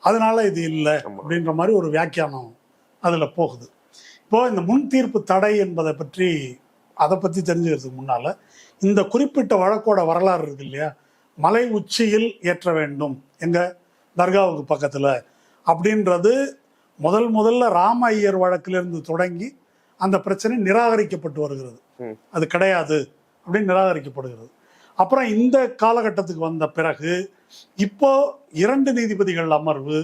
Speaker 2: அதனால இது இல்லை அப்படின்ற மாதிரி ஒரு வியாக்கியானம் அதுல போகுது. இப்போ இந்த முன் தீர்ப்பு தடை என்பதை பற்றி தெரிஞ்சுக்கிறதுக்கு முன்னால இந்த குறிப்பிட்ட வழக்கோட வரலாறு இருக்கு இல்லையா, மலை உச்சியில் ஏற்ற வேண்டும் எங்க தர்காவுக்கு பக்கத்துல அப்படின்றது முதல்ல ராம ஐயர் வழக்கிலிருந்து தொடங்கி அந்த பிரச்சனை நிராகரிக்கப்பட்டு வருகிறது. அது கிடையாது அப்படின்னு நிராகரிக்கப்படுகிறது. அப்புறம் இந்த காலகட்டத்துக்கு வந்த பிறகு இப்போ 2 நீதிபதிகள் அமர்வு,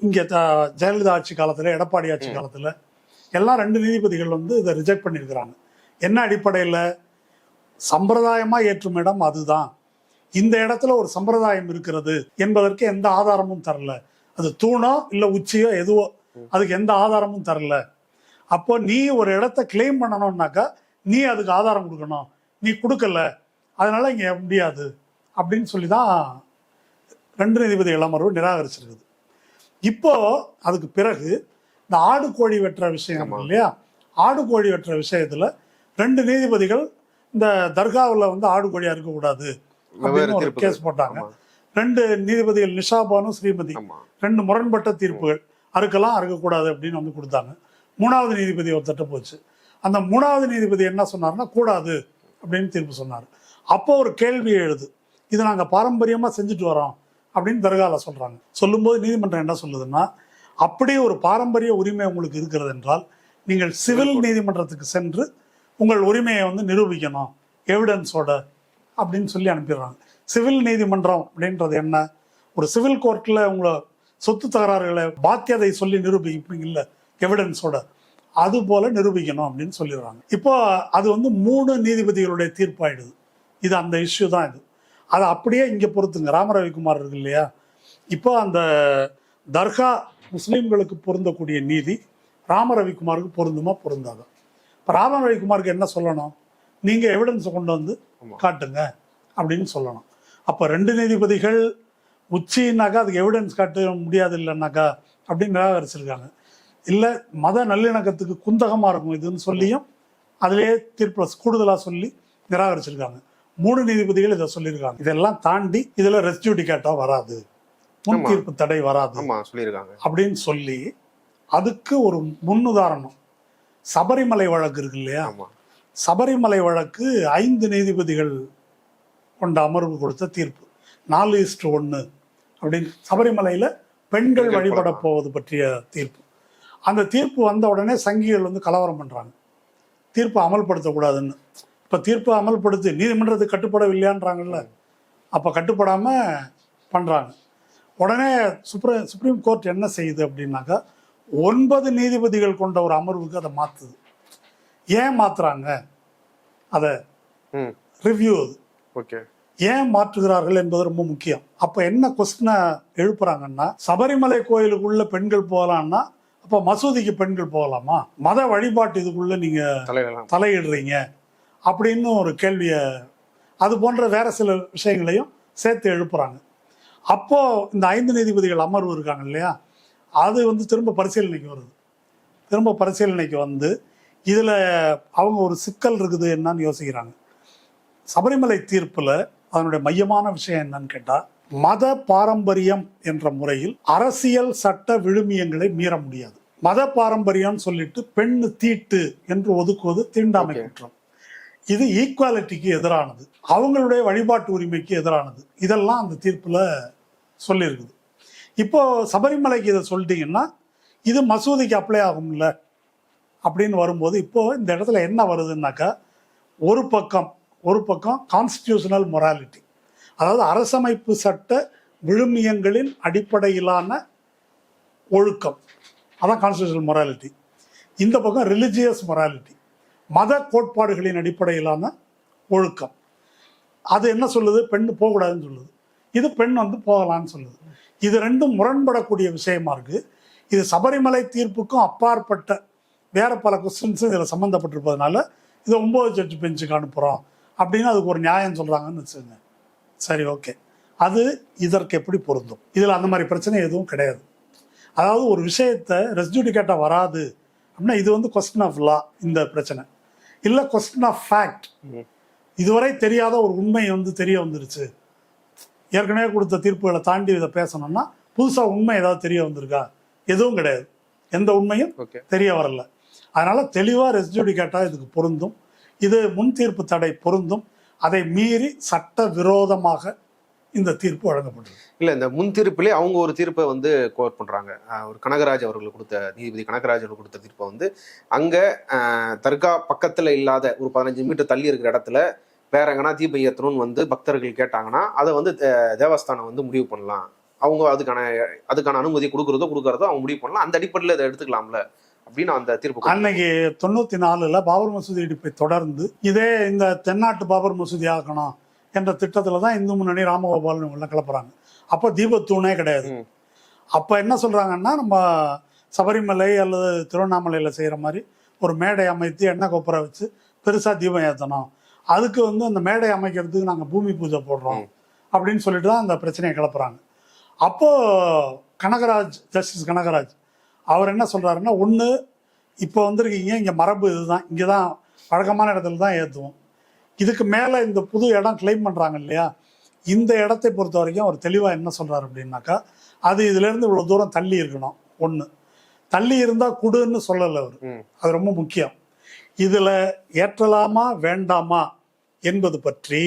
Speaker 2: இங்க ஜெயலலிதா ஆட்சி காலத்துல, எடப்பாடி ஆட்சி காலத்துல எல்லாம் 2 நீதிபதிகள் இதை ரிஜெக்ட் பண்ணியிருக்கிறாங்க. என்ன அடிப்படையில்? சம்பிரதாயமா ஏற்றும் இடம் அதுதான், இந்த இடத்துல ஒரு சம்பிரதாயம் இருக்கிறது என்பதற்கு எந்த ஆதாரமும் தரல. அது தூணோ இல்ல உச்சியோ எதுவோ, அதுக்கு எந்த ஆதாரமும் தரல. அப்போ நீ ஒரு இடத்த கிளைம் பண்ணணும்னாக்கா நீ அதுக்கு ஆதாரம் கொடுக்கணும், நீ கொடுக்கல, அதனால இங்க முடியாது அப்படின்னு சொல்லிதான் 2 நீதிபதிகள் அமர்வு நிராகரிச்சிருக்குது. இப்போ அதுக்கு பிறகு இந்த ஆடு கோழி வெட்டுற விஷயம் இல்லையா, ஆடு கோழி வெட்டுற விஷயத்துல 2 நீதிபதிகள் இந்த தர்காவில் ஆடு கோழியா இருக்கக்கூடாது அப்படின்னு ஒரு கேஸ் போட்டாங்க. 2 நீதிபதிகள் நிஷாபானு ஸ்ரீமதி 2 முரண்பட்ட தீர்ப்புகள், அறுக்கலாம் அறுக்கக்கூடாது அப்படின்னு கொடுத்தாங்க. 3வது நீதிபதி ஒரு தட்ட போச்சு. அந்த 3வது நீதிபதி என்ன சொன்னார்னா கூடாது அப்படின்னு தீர்ப்பு சொன்னார். அப்போ ஒரு கேள்வி எழுது, இதை நாங்கள் பாரம்பரியமா செஞ்சுட்டு வரோம் அப்படின்னு தர்கால சொல்றாங்க. சொல்லும்போது நீதிமன்றம் என்ன சொல்லுதுன்னா, அப்படி ஒரு பாரம்பரிய உரிமை உங்களுக்கு இருக்கிறது என்றால் நீங்கள் சிவில் நீதிமன்றத்துக்கு சென்று உங்கள் உரிமையை நிரூபிக்கணும் எவிடன்ஸோட அப்படின்னு சொல்லி அனுப்பிடுறாங்க. சிவில் நீதிமன்றம் அப்படின்றது என்ன, ஒரு சிவில் கோர்ட்ல உங்களை சொத்து தகராறுகளை பாத்தியதை சொல்லி நிரூபிப்பீங்கல்ல எவிடன்ஸோட, அது போல நிரூபிக்கணும் அப்படின்னு சொல்லிடுறாங்க. இப்போ அது 3 நீதிபதிகளுடைய தீர்ப்பாயிடுது. இது அந்த இஷ்யூ தான் இது. அதை அப்படியே இங்க பொறுத்துங்க. ராம ரவிக்குமார் இருக்கு இல்லையா, இப்போ அந்த தர்கா முஸ்லீம்களுக்கு பொருந்தக்கூடிய நீதி ராம ரவிக்குமாருக்கு பொருந்துமா பொருந்தாதான்? இப்போ ராம ரவிக்குமாருக்கு என்ன சொல்லணும், நீங்க எவிடன்ஸை கொண்டு காட்டுங்க அப்படின்னு சொல்லணும். அப்போ 2 நீதிபதிகள் உச்சின்னாக்கா அதுக்கு எவிடன்ஸ் காட்ட முடியாது இல்லைன்னாக்கா அப்படின்னு நிராகரிச்சிருக்காங்க. இல்லை மத நல்லிணக்கத்துக்கு குந்தகமா இருக்கும் இதுன்னு சொல்லியும் அதுலேயே தீர்ப்பு கூடுதலாக சொல்லி நிராகரிச்சிருக்காங்க. 3 நீதிபதிகள் இதை சொல்லியிருக்காங்க. இதெல்லாம் தாண்டி இதுல ரெஸ்டியூடிகேட்டா வராது, முன் தீர்ப்பு தடை வராது அப்படின்னு சொல்லி அதுக்கு ஒரு முன்னுதாரணம் சபரிமலை வழக்கு இருக்கு இல்லையா, சபரிமலை வழக்கு 5 நீதிபதிகள் கொண்ட அமர்வு கொடுத்த தீர்ப்பு 4:1 அப்படின்னு. சபரிமலையில் பெண்கள் வழிபட போவது பற்றிய தீர்ப்பு. அந்த தீர்ப்பு வந்த உடனே சங்கிகள் வந்து கலவரம் பண்ணுறாங்க, தீர்ப்பை அமல்படுத்தக்கூடாதுன்னு. இப்போ தீர்ப்பை அமல்படுத்தி நீதிமன்றத்துக்கு கட்டுப்படவில்லையான்றாங்கல்ல, அப்போ கட்டுப்படாமல் பண்ணுறாங்க. உடனே சுப்ரீம் கோர்ட் என்ன செய்யுது அப்படின்னாக்கா 9 நீதிபதிகள் கொண்ட ஒரு அமர்வுக்கு அதை மாற்றுது. ஏன் மாற்றுறாங்க, அதை ரிவ்யூ,
Speaker 1: ஓகே,
Speaker 2: ஏன் மாற்றுகிறார்கள் என்பது ரொம்ப முக்கியம். அப்போ என்ன கொஸ்டினை எழுப்புறாங்கன்னா, சபரிமலை கோயிலுக்குள்ள பெண்கள் போகலான்னா அப்போ மசூதிக்கு பெண்கள் போகலாமா, மத வழிபாட்டு இதுக்குள்ள நீங்க தலையிடுறீங்க அப்படின்னு ஒரு கேள்வியை, அது போன்ற வேற சில விஷயங்களையும் சேர்த்து எழுப்புறாங்க. அப்போ இந்த 5 நீதிபதிகள் அமர்வு இருக்காங்க இல்லையா, அது வந்து திரும்ப பரிசீலனைக்கு வருது. திரும்ப பரிசீலனைக்கு வந்து இதில் அவங்க ஒரு சிக்கல் இருக்குது என்னன்னு யோசிக்கிறாங்க. சபரிமலை தீர்ப்பில் அதனுடைய மையமான விஷயம் என்னன்னு கேட்டால், மத பாரம்பரியம் என்ற முறையில் அரசியல் சட்ட விழுமியங்களை மீற முடியாது. மத பாரம்பரியம் சொல்லிட்டு பெண்ணு தீட்டு என்று ஒதுக்குவது தீண்டாமை குற்றம். இது ஈக்குவாலிட்டிக்கு எதிரானது, அவங்களுடைய வழிபாட்டு உரிமைக்கு எதிரானது. இதெல்லாம் அந்த தீர்ப்பில் சொல்லியிருக்குது. இப்போ சபரிமலைக்கு இதை சொல்லிட்டீங்கன்னா இது மசூதிக்கு அப்ளை ஆகும்ல அப்படின்னு வரும்போது, இப்போ இந்த இடத்துல என்ன வருதுன்னாக்கா, ஒரு பக்கம் கான்ஸ்டிடியூஷனல் மொராலிட்டி, அதாவது அரசமைப்பு சட்ட விழுமியங்களின் அடிப்படையிலான ஒழுக்கம், அதான் கான்ஸ்டிடியூஷனல் மொராலிட்டி. இந்த பக்கம் ரிலிஜியஸ் மொராலிட்டி, மத கோட்பாடுகளின் அடிப்படையிலான ஒழுக்கம். அது என்ன சொல்லுது, பெண் போகக்கூடாதுன்னு சொல்லுது, இது பெண் வந்து போகலான்னு சொல்லுது. இது ரெண்டும் முரண்படக்கூடிய விஷயமா இருக்கு. இது சபரிமலை தீர்ப்புக்கும் அப்பாற்பட்ட வேற பல கொஸ்டின்ஸும் இதில் சம்மந்தப்பட்டிருப்பதனால இதை 9 ஜட்ஜ் பெஞ்சுக்கு அனுப்புகிறோம் அப்படின்னு அதுக்கு ஒரு நியாயம் சொல்கிறாங்கன்னு வச்சுக்கோங்க. சரி, ஓகே, அது இதற்கு எப்படி பொருந்தும்? இதில் அந்த மாதிரி பிரச்சனை எதுவும் கிடையாது. அதாவது ஒரு விஷயத்தை ரெஸ்ஜூடிகேட்டாக வராது அப்படின்னா இது வந்து கொஸ்டின் ஆஃப் லா இந்த பிரச்சனை, இல்லை கொஸ்டின் ஆஃப் ஃபேக்ட். இதுவரை தெரியாத ஒரு உண்மை வந்து தெரிய வந்துருச்சு, ஏற்கனவே கொடுத்த தீர்ப்புகளை தாண்டி இதை பேசணும்னா புதுசாக உண்மை ஏதாவது தெரிய வந்திருக்கா? எதுவும் கிடையாது, எந்த உண்மையும் தெரிய வரல. அதனால தெளிவாக ரெஸ்ஜூடிகேட்டாக இதுக்கு பொருந்தும், இது முன் தீர்ப்பு தடை பொருந்தும். அதை மீறி சட்ட விரோதமாக இந்த தீர்ப்பு வழங்கப்படுது.
Speaker 1: இல்லை, இந்த முன் தீர்ப்பிலே அவங்க ஒரு தீர்ப்பை வந்து கோட் பண்ணுறாங்க. ஒரு கனகராஜ் அவர்கள் கொடுத்த, நீதிபதி கனகராஜ் அவர்கள் கொடுத்த தீர்ப்பை வந்து அங்கே தர்கா பக்கத்தில் இல்லாத ஒரு 15 மீட்டர் தள்ளி இருக்கிற இடத்துல வேற எங்கன்னா தீபம் ஏற்றணும்னு வந்து பக்தர்கள் கேட்டாங்கன்னா அதை வந்து தேவஸ்தானம் வந்து முடிவு பண்ணலாம். அவங்க அதுக்கான அனுமதி கொடுக்குறதோ அவங்க முடிவு பண்ணலாம். அந்த அடிப்படையில் இதை எடுத்துக்கலாம்ல அப்படின்னு அந்த தீர்ப்பு.
Speaker 2: அன்னைக்கு 94 பாபர் மசூதி இடிப்பை தொடர்ந்து இதே இந்த தென்னாட்டு பாபர் மசூதி ஆக்கணும் என்ற திட்டத்துல தான் இந்து முன்னணி ராமகோபாலன் இவங்கெல்லாம் கிளப்புறாங்க. அப்போ தீபத்தூணே கிடையாது. அப்போ என்ன சொல்றாங்கன்னா, நம்ம சபரிமலை அல்லது திருவண்ணாமலையில் செய்கிற மாதிரி ஒரு மேடை அமைத்து எண்ணெய் கொப்பரை வச்சு பெருசாக தீபம் ஏற்றணும், அதுக்கு வந்து அந்த மேடை அமைக்கிறதுக்கு நாங்கள் பூமி பூஜை போடுறோம் அப்படின்னு சொல்லிட்டு தான் அந்த பிரச்சனையை கிளப்புறாங்க. அப்போது கனகராஜ், ஜஸ்டிஸ் கனகராஜ் அவர் என்ன சொல்கிறாருன்னா, ஒன்று இப்போ வந்திருக்கீங்க, இங்கே மரபு இதுதான், இங்கே தான் வழக்கமான இடத்துல தான் ஏற்றுவோம், இதுக்கு மேலே இந்த புது இடம் கிளைம் பண்ணுறாங்க இல்லையா, இந்த இடத்தை பொறுத்த வரைக்கும் அவர் தெளிவாக என்ன சொல்கிறார் அப்படின்னாக்கா, அது இதுலேருந்து இவ்வளோ தூரம் தள்ளி இருக்கணும். ஒன்று தள்ளி இருந்தால் குடுன்னு சொல்லலை அவர், அது ரொம்ப முக்கியம். இதில் ஏற்றலாமா வேண்டாமா என்பது பற்றி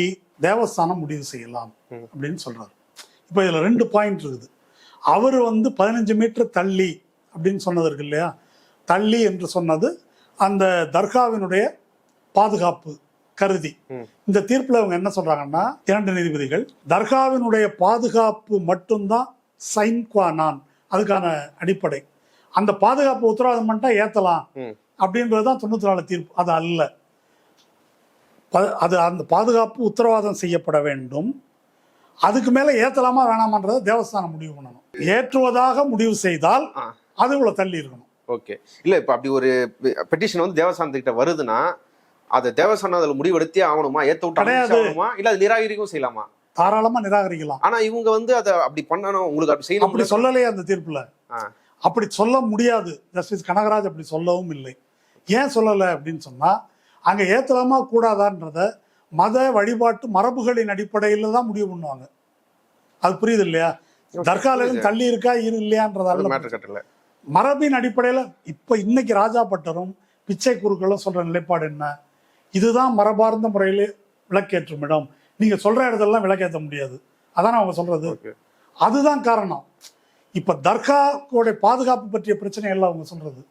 Speaker 2: தேவஸ்தானம் முடிவு செய்யலாம் அப்படின்னு சொல்கிறார். இப்போ இதில் 2 பாயிண்ட் இருக்குது. அவர் வந்து 15 மீட்டர் தள்ளி அப்படின்னு சொன்னது இருக்கு இல்லையா, தள்ளி என்று சொன்னது அந்த தர்காவினுடைய பாதுகாப்பு கருதி. இந்த தீர்ப்பில் அவங்க என்ன சொல்றாங்கன்னா, 2 நீதிபதிகள், தர்காவினுடைய பாதுகாப்பு மட்டும்தான் சைன் குவா நான், அதுக்கான அடிப்படை. அந்த பாதுகாப்பு உத்தரவாதம் பண்ணிட்டா ஏத்தலாம் அப்படின்றதுதான் 94 தீர்ப்பு. அது அல்ல, அது அந்த பாதுகாப்பு உத்தரவாதம் செய்யப்பட வேண்டும். அதுக்கு மேல ஏத்தலாமா வேணாமான்றதை தேவஸ்தானம் முடிவு பண்ணணும். ஏற்றுவதாக முடிவு செய்தால் அது இவ்வளவு தள்ளி இருக்கணும்.
Speaker 1: ஓகே, இல்ல இப்ப அப்படி ஒரு பெட்டிஷன் வந்து தேவஸ்தானத்துக்கிட்ட வருதுன்னா அதை தேவஸ்தானம் அதில் முடிவெடுத்தே ஆகணுமா, ஏற்ற விட்டாமா, இல்ல அது நிராகரிக்கவும் செய்யலாமா?
Speaker 2: தாராளமா நிராகரிக்கலாம்.
Speaker 1: ஆனா இவங்க வந்து அதை அப்படி பண்ணணும், உங்களுக்கு அப்படி செய்யணும்
Speaker 2: அப்படி சொல்லலையே அந்த தீர்ப்புல. அப்படி சொல்ல முடியாது. ஜஸ்டிஸ் கனகராஜ் அப்படி சொல்லவும் இல்லை. ஏன் சொல்லலை அப்படின்னு சொன்னா, அங்க ஏத்தலாமா கூடாதான்றத மத வழிபாட்டு மரபுகளின் அடிப்படையில தான் முடிவு பண்ணுவாங்க. அது புரியுது இல்லையா? தர்கால இருந்து தள்ளி இருக்கா இல்லையான்றதால மரபின் அடிப்படையில. இப்ப இன்னைக்கு ராஜா பட்டரும் பிச்சை குருக்களும் சொல்ற நிலைப்பாடு என்ன, இதுதான் மரபார்ந்த முறையில் விளக்கேற்றும் இடம். நீங்கள் சொல்கிற இடத்துலலாம் விளக்கேற்ற முடியாது. அதானே அவங்க சொல்கிறது. அதுதான் காரணம். இப்போ தர்காவோடைய பாதுகாப்பு பற்றிய பிரச்சனை எல்லாம் அவங்க சொல்கிறது.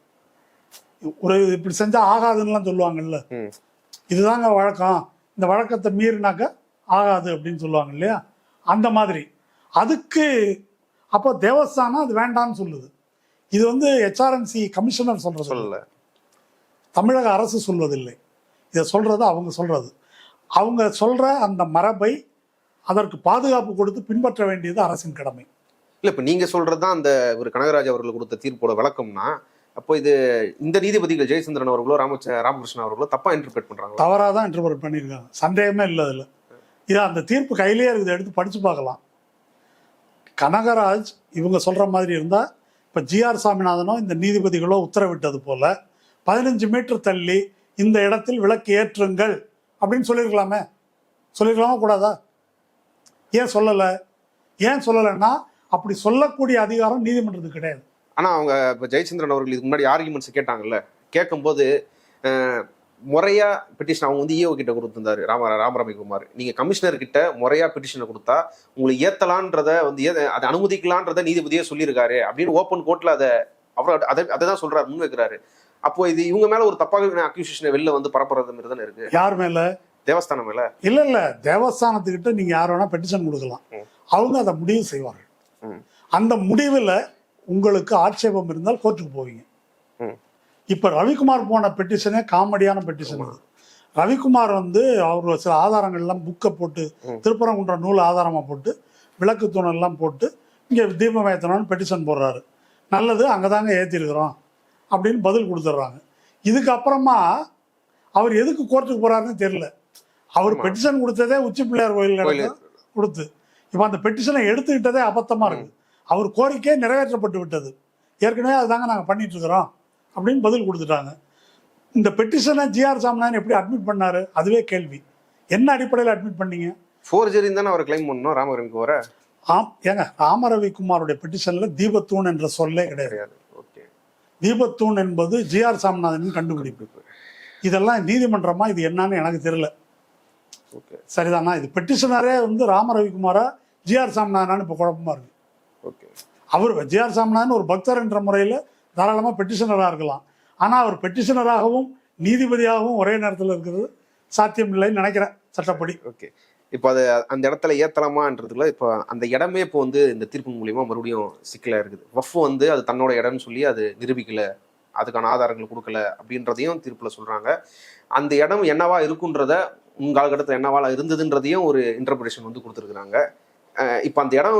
Speaker 2: ஒரு இப்படி செஞ்சால் ஆகாதுன்னுலாம் சொல்லுவாங்கல்ல, இதுதாங்க வழக்கம், இந்த வழக்கத்தை மீறினாக்க ஆகாது அப்படின்னு சொல்லுவாங்க இல்லையா, அந்த மாதிரி. அதுக்கு அப்போ தேவஸ்தானம் அது வேண்டான்னு சொல்லுது. இது வந்து ஹெச்ஆர்என்சி கமிஷனர் சொல்கிறது
Speaker 1: சொல்லல,
Speaker 2: தமிழக அரசு சொல்வதில்லை. இதை சொல்கிறது அவங்க சொல்கிறது. அவங்க சொல்கிற அந்த மரபை அதற்கு பாதுகாப்பு கொடுத்து பின்பற்ற வேண்டியது அரசின் கடமை.
Speaker 1: இல்லை இப்போ நீங்கள் சொல்கிறது தான் அந்த ஒரு கனகராஜ் அவர்கள் கொடுத்த தீர்ப்போட விளக்கம்னா, அப்போ இது இந்த நீதிபதிகள் ஜெயச்சந்திரன் அவர்களோ ராமகிருஷ்ணன் அவர்களோ தப்பாக இன்டர்பிரேட் பண்ணுறாங்க.
Speaker 2: தவறாக தான் இன்டர்பிரேட் பண்ணியிருக்காங்க, சந்தேகமே இல்லை அதில். இது அந்த தீர்ப்பு கையிலேயே இருக்குது, எடுத்து படித்து பார்க்கலாம். கனகராஜ் இவங்க சொல்கிற மாதிரி இருந்தால் இப்போ ஜிஆர் சாமிநாதனோ இந்த நீதிபதிகளோ உத்தரவிட்டது போல 15 மீட்டர் தள்ளி இந்த இடத்தில் விளக்கு ஏற்றுங்கள் அப்படின்னு சொல்லியிருக்கலாமே. சொல்லியிருக்கலாமா கூடாதா? ஏன் சொல்லலை? ஏன் சொல்லலைன்னா அப்படி சொல்லக்கூடிய அதிகாரம் நீதிமன்றத்துக்கு கிடையாது.
Speaker 1: ஆனால் அவங்க இப்போ ஜெயச்சந்திரன் அவர்கள் இதுக்கு முன்னாடி ஆர்குமெண்ட்ஸ் கேட்டாங்கல்ல, கேட்கும்போது முறையா பெட்டிஷன் அவங்க வந்து ஈஓ கிட்ட கொடுத்துருந்தாரு ராமரவிக்குமார். நீங்க கமிஷனர் கிட்ட முறையா பெட்டிஷனை கொடுத்தா உங்களுக்கு ஏத்தலான்றத வந்து அதை அனுமதிக்கலான்றத நீதிபதியே சொல்லியிருக்காரு அப்படின்னு ஓப்பன் கோர்ட்ல அவர் அதை தான் சொல்றாரு, முன் வைக்கிறாரு. அப்போ இது இவங்க மேல ஒரு தப்பாக அக்யூசியேஷனை வெளில வந்து பரப்புறது மாதிரி தானே இருக்கு.
Speaker 2: யார் மேல?
Speaker 1: தேவஸ்தானம் மேல.
Speaker 2: இல்ல தேவஸ்தானத்துக்கிட்ட நீங்க யார் வேணா பெட்டிஷன் கொடுக்கலாம், அவங்க அதை முடிவு செய்வார்கள். அந்த முடிவுல உங்களுக்கு ஆட்சேபம் இருந்தால் கோர்ட்டுக்கு போவீங்க. இப்ப ரவிக்குமார் போன பெட்டிஷனே காமெடியான பெட்டிஷன். ரவிக்குமார் வந்து அவர் சில ஆதாரங்கள்லாம் புக்கை போட்டு திருப்பரங்குன்ற நூல் ஆதாரமா போட்டு விளக்கு தூணெல்லாம் போட்டு இங்க தீபம் ஏற்றணும்னு பெட்டிஷன் போடுறாரு. நல்லது, அங்கதாங்க ஏற்றிருக்கிறோம் அப்படின்னு பதில் கொடுத்துட்றாங்க. இதுக்கப்புறமா அவர் எதுக்கு கோர்ட்டுக்கு போறாருன்னு தெரியல. அவர் பெட்டிஷன் கொடுத்ததே உச்சி பிள்ளையார் கோயில் கொடுத்து, இப்போ அந்த பெட்டிஷனை எடுத்துக்கிட்டதே அபத்தமா இருக்கு. அவர் கோரிக்கையே நிறைவேற்றப்பட்டு விட்டது, ஏற்கனவே அதுதாங்க நாங்கள் பண்ணிட்டு இருக்கிறோம் அப்படின்னு பதில் கொடுத்துட்டாங்க. இந்த பெட்டிஷனை ஜிஆர் சாமிநாதன் எப்படி அட்மிட் பண்ணாரு? அதுவே கேள்வி. என்ன அடிப்படையில் அட்மிட் பண்ணீங்க?
Speaker 1: ஃபோர்ஜரின்னு தானே அவர் கிளைம் பண்ணணும் ராமரவிக்குமார.
Speaker 2: ஏங்க, ராமரவிக்குமாருடைய பெட்டிஷன்ல தீபத்தூண் என்ற சொல்லே கிடையாது. தீபத்தூண் என்பது ஜிஆர் சாமிநாதனின் கண்டுபிடிப்பு. இதெல்லாம் நீதிமன்றமா இது என்னன்னு எனக்கு தெரியல. சரிதானா? இது பெட்டிஷனரே வந்து ராமரவிக்குமாரா ஜிஆர் சாமிநாதனான்னு இப்போ குழப்பமா இருக்கு. அவர் ஜிஆர் சாமிநாதன் ஒரு பக்தர் என்ற முறையில் தாராளமாக பெட்டிஷனராக இருக்கலாம். ஆனால் அவர் பெட்டிஷனராகவும் நீதிபதியாகவும் ஒரே நேரத்தில் இருக்கிறது சாத்தியம் இல்லைன்னு நினைக்கிறேன் சட்டப்படி.
Speaker 1: ஓகே, இப்போ அது அந்த இடத்துல ஏற்றலாமான்றதுல இப்போ அந்த இடமே இப்போ வந்து இந்த தீர்ப்பு மூலியமா மறுபடியும் சிக்கலாக இருக்குது. வஃப் வந்து அது தன்னோட இடம்னு சொல்லி அது நிரூபிக்கல, அதுக்கான ஆதாரங்கள் கொடுக்கல அப்படின்றதையும் தீர்ப்புல சொல்றாங்க. அந்த இடம் என்னவா இருக்குன்றத காலகட்டத்தில் என்னவா இருந்ததுன்றதையும் ஒரு இன்டர்பிரேஷன் வந்து கொடுத்துருக்குறாங்க. இப்போ அந்த இடம்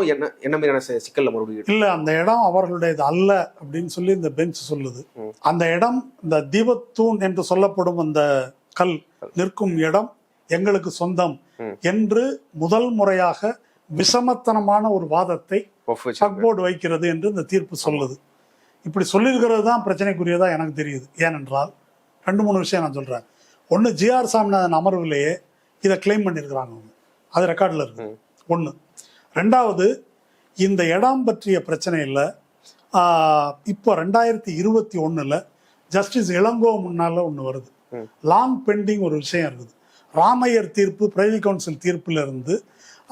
Speaker 1: என்ன மாதிரியான சிக்கல்ல மறுபடியும்
Speaker 2: இல்லை, அந்த இடம் அவர்களுடையது அல்ல அப்படின்னு சொல்லி இந்த பெஞ்ச் சொல்லுது. அந்த இடம் இந்த தீபத்தூண் என்று சொல்லப்படும் அந்த கல் நிற்கும் இடம் எங்களுக்கு சொந்தம் என்று முதல் முறையாக விஷமத்தனமான ஒரு வாதத்தை போர்டு வைக்கிறது என்று இந்த தீர்ப்பு சொல்லுது. இப்படி சொல்லியிருக்கிறது தான் பிரச்சனைக்குரியதா எனக்கு தெரியுது. ஏனென்றால் 2-3 விஷயம் நான் சொல்றேன். ஒன்று, ஜிஆர் சாமிநாதன் அமர்விலேயே இதை கிளைம் பண்ணியிருக்கிறாங்க, அது ரெக்கார்டில் இருக்கு. ஒன்று. ரெண்டாவது, இந்த இடம் பற்றிய பிரச்சனை இல்லை. இப்போ 2021 ஜஸ்டிஸ் இளங்கோ முன்னால ஒன்று வருது, லாங் பெண்டிங் ஒரு விஷயம் இருக்குது. ராமையர் தீர்ப்பு, பிரைவி கவுன்சில் தீர்ப்பில் இருந்து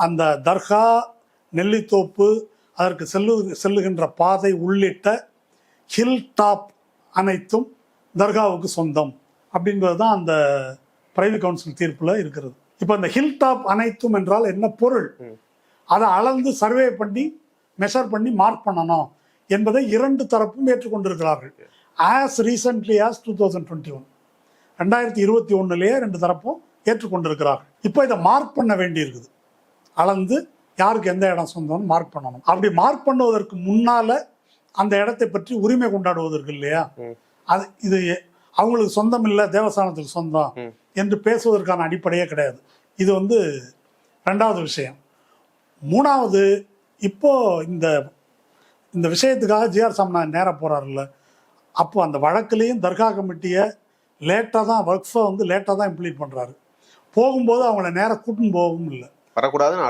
Speaker 2: அந்த தர்கா, நெல்லித்தோப்பு, அதற்கு செல்லுகின்ற பாதை உள்ளிட்ட ஹில் டாப் அனைத்தும் தர்காவுக்கு சொந்தம் அப்படின்றது தான் அந்த பிரைவி கவுன்சில் தீர்ப்பில் இருக்கிறது. இப்போ அந்த ஹில் டாப் அனைத்தும் என்றால் என்ன பொருள்? அதை அளந்து சர்வே பண்ணி மெஷர் பண்ணி மார்க் பண்ணணும் என்பதை 2 தரப்பும் ஏற்றுக்கொண்டிருக்கிறார்கள். ஆஸ் ரீசன்ட்லி ஆஸ் 2021 2021 2 தரப்பும் ஏற்றுக்கொண்டிருக்கிறார்கள். இப்போ இதை மார்க் பண்ண வேண்டி இருக்குது, அளந்து யாருக்கு எந்த இடம் சொந்தம்னு மார்க் பண்ணணும். அப்படி மார்க் பண்ணுவதற்கு முன்னால அந்த இடத்தை பற்றி உரிமை கொண்டாடுவதற்கு இல்லையா, அது இது அவங்களுக்கு சொந்தம் இல்லை, தேவஸ்தானத்துக்கு சொந்தம் என்று பேசுவதற்கான அடிப்படையே கிடையாது. இது வந்து 2வது விஷயம். 3வது, இப்போ இந்த விஷயத்துக்காக ஜிஆர் சாமிநாதன் நேராக போறாருல்ல, அப்போ அந்த வழக்குலேயும் தர்கா கமிட்டியை லேட்டாக தான் வக்ஃபை வந்து லேட்டாக தான் இம்ப்ளீட் பண்ணுறாரு. போகும்போது அவங்கள நேராக கூட்டின்னு போகவும் இல்லை, வரக்கூடாதுன்னு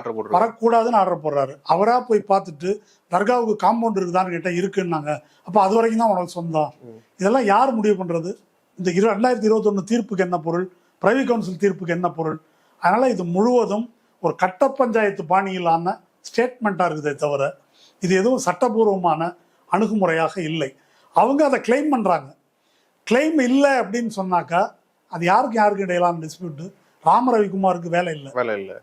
Speaker 2: ஆர்டர் போடுறாரு. அவராக போய் பார்த்துட்டு தர்காவுக்கு காம்பவுண்ட் இருக்குதான்னு கேட்டால் இருக்குன்னாங்க. அப்போ அது வரைக்கும் தான் உனக்கு சொந்தம். இதெல்லாம் யார் முடிவு பண்ணுறது? இந்த 2021 தீர்ப்புக்கு என்ன பொருள்? பிரைவி கவுன்சில் தீர்ப்புக்கு என்ன பொருள்? அதனால் இது முழுவதும் ஒரு கட்ட பஞ்சாயத்து பாணியிலான ஸ்டேட்மெண்ட்டாக இருக்குதே தவிர இது எதுவும் சட்டபூர்வமான அணுகுமுறையாக இல்லை. அவங்க அதை கிளைம் பண்ணுறாங்க. கிளைம் இல்லை அப்படின்னு சொன்னாக்கா அது யாருக்கு இடையிலான டிஸ்பியூட்டு? ராம ரவிக்குமாருக்கு வேலை இல்லை.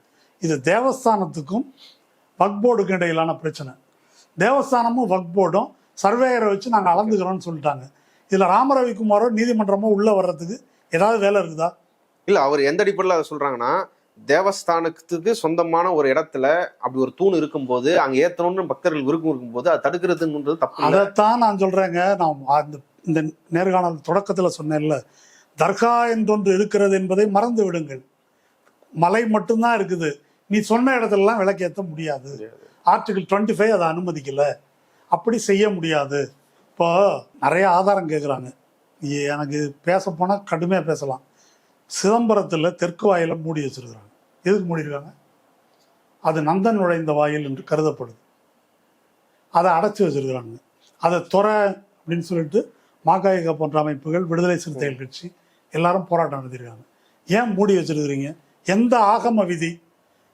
Speaker 2: இது தேவஸ்தானத்துக்கும் வக்ஃப் போர்டுக்கும் இடையிலான பிரச்சனை. தேவஸ்தானமும் வக்ஃப் போர்டும் சர்வேயரை வச்சு நாங்கள் அளந்துக்கிறோம்னு சொல்லிட்டாங்க. இதில் ராம ரவிக்குமாரோ நீதிமன்றமோ உள்ளே வர்றதுக்கு ஏதாவது வேலை இருக்குதா?
Speaker 1: இல்லை, அவர் எந்த அடிப்படையில் அதை சொல்கிறாங்கன்னா, தேவஸ்தானத்துக்கு சொந்தமான ஒரு இடத்துல அப்படி ஒரு தூண் இருக்கும்போது அங்கே ஏற்றணும்னு பக்தர்கள் விருப்பம் இருக்கும்போது அதை தடுக்கிறதுன்றது தப்பு.
Speaker 2: அதைத்தான் நான் சொல்கிறேங்க. நான் இந்த நேர்காணல் தொடக்கத்தில் சொன்னேன்ல, தர்கா என்றொன்று இருக்கிறது என்பதை மறந்து விடுங்கள். மலை மட்டும்தான் இருக்குது. நீ சொன்ன இடத்துலலாம் விளக்கேற்ற முடியாது. ஆர்டிகிள் 25 அதை அனுமதிக்கலை. அப்படி செய்ய முடியாது. இப்போ நிறைய ஆதாரம் கேட்குறாங்க. எனக்கு பேச போனால் கடுமையாக பேசலாம். சிதம்பரத்தில் தெற்கு வாயில மூடி வச்சிருக்கிறாங்க. எதுக்கு மூடிருக்காங்க? அது நந்தன் நுழைந்த வாயில் என்று கருதப்படுது. அதை அடைச்சி வச்சிருக்கிறாங்க. அதை துறை அப்படின்னு சொல்லிட்டு மாகாயிகா போன்ற அமைப்புகள், விடுதலை சிறுத்தைகள் கட்சி எல்லாரும் போராட்டம் நடத்திருக்காங்க. ஏன் மூடி வச்சிருக்கிறீங்க? எந்த ஆகம விதி,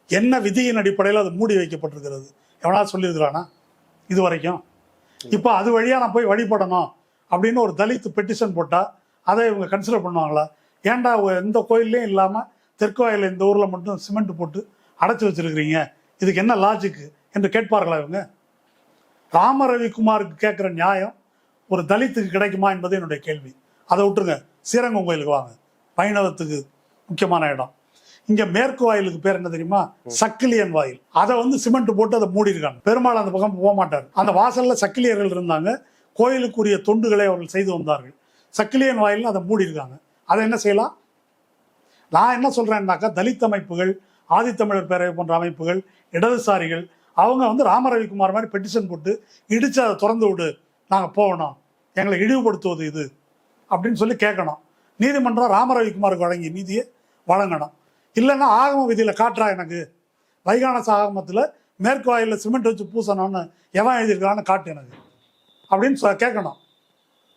Speaker 2: என்ன விதியின் அடிப்படையில் அது மூடி வைக்கப்பட்டிருக்கிறது? எவனாவது சொல்லியிருக்கிறானா இது வரைக்கும்? இப்போ அது வழியாக நான் போய் வழிபடணும் அப்படின்னு ஒரு தலித் பெட்டிஷன் போட்டால் அதை இவங்க கன்சிடர் பண்ணுவாங்களா? ஏன்டா எந்த கோயிலையும் இல்லாமல் தெற்கு வாயில் இந்த ஊரில் மட்டும் சிமெண்ட் போட்டு அடைச்சி வச்சிருக்கிறீங்க, இதுக்கு என்ன லாஜிக்கு என்று கேட்பார்களா இவங்க? ராம ரவிக்குமாருக்கு கேட்குற நியாயம் ஒரு தலித்துக்கு கிடைக்குமா என்பது என்னுடைய கேள்வி. அதை விட்டுருங்க, ஸ்ரீரங்கம் கோயிலுக்கு வாங்க, வைணவத்துக்கு முக்கியமான இடம். இங்கே மேற்கு வாயிலுக்கு பேர் என்ன தெரியுமா? சக்கிலியன் வாயில். அதை சிமெண்ட் போட்டு அதை மூடி இருக்காங்க. பெருமாள் அந்த பக்கம் போக மாட்டார். அந்த வாசலில் சக்கிலியர்கள் இருந்தாங்க. கோயிலுக்குரிய தொண்டுகளை அவர்கள் செய்து வந்தார்கள். சக்கிலியன் வாயில் அதை மூடி இருக்காங்க. அதை என்ன செய்யலாம்? நான் என்ன சொல்கிறேன்னாக்கா, தலித் அமைப்புகள், ஆதித்தமிழர் பேரவை போன்ற அமைப்புகள், இடதுசாரிகள் அவங்க ராம ரவிக்குமார் மாதிரி பெட்டிஷன் போட்டு இடித்து அதை திறந்து விடு, நாங்கள் போகணும், எங்களை இழிவுபடுத்துவது இது அப்படின்னு சொல்லி கேட்கணும். நீதிமன்றம் ராம ரவிக்குமாருக்கு வழங்கிய நீதியை வழங்கணும். இல்லைன்னா ஆகம விதியில் காட்டுறா எனக்கு, வைகானச ஆகமத்தில் மேற்கு வாயிலில் சிமெண்ட் வச்சு பூசணும்னு எவன் எழுதியிருக்கான்னு காட்டு எனக்கு அப்படின்னு கேட்கணும்.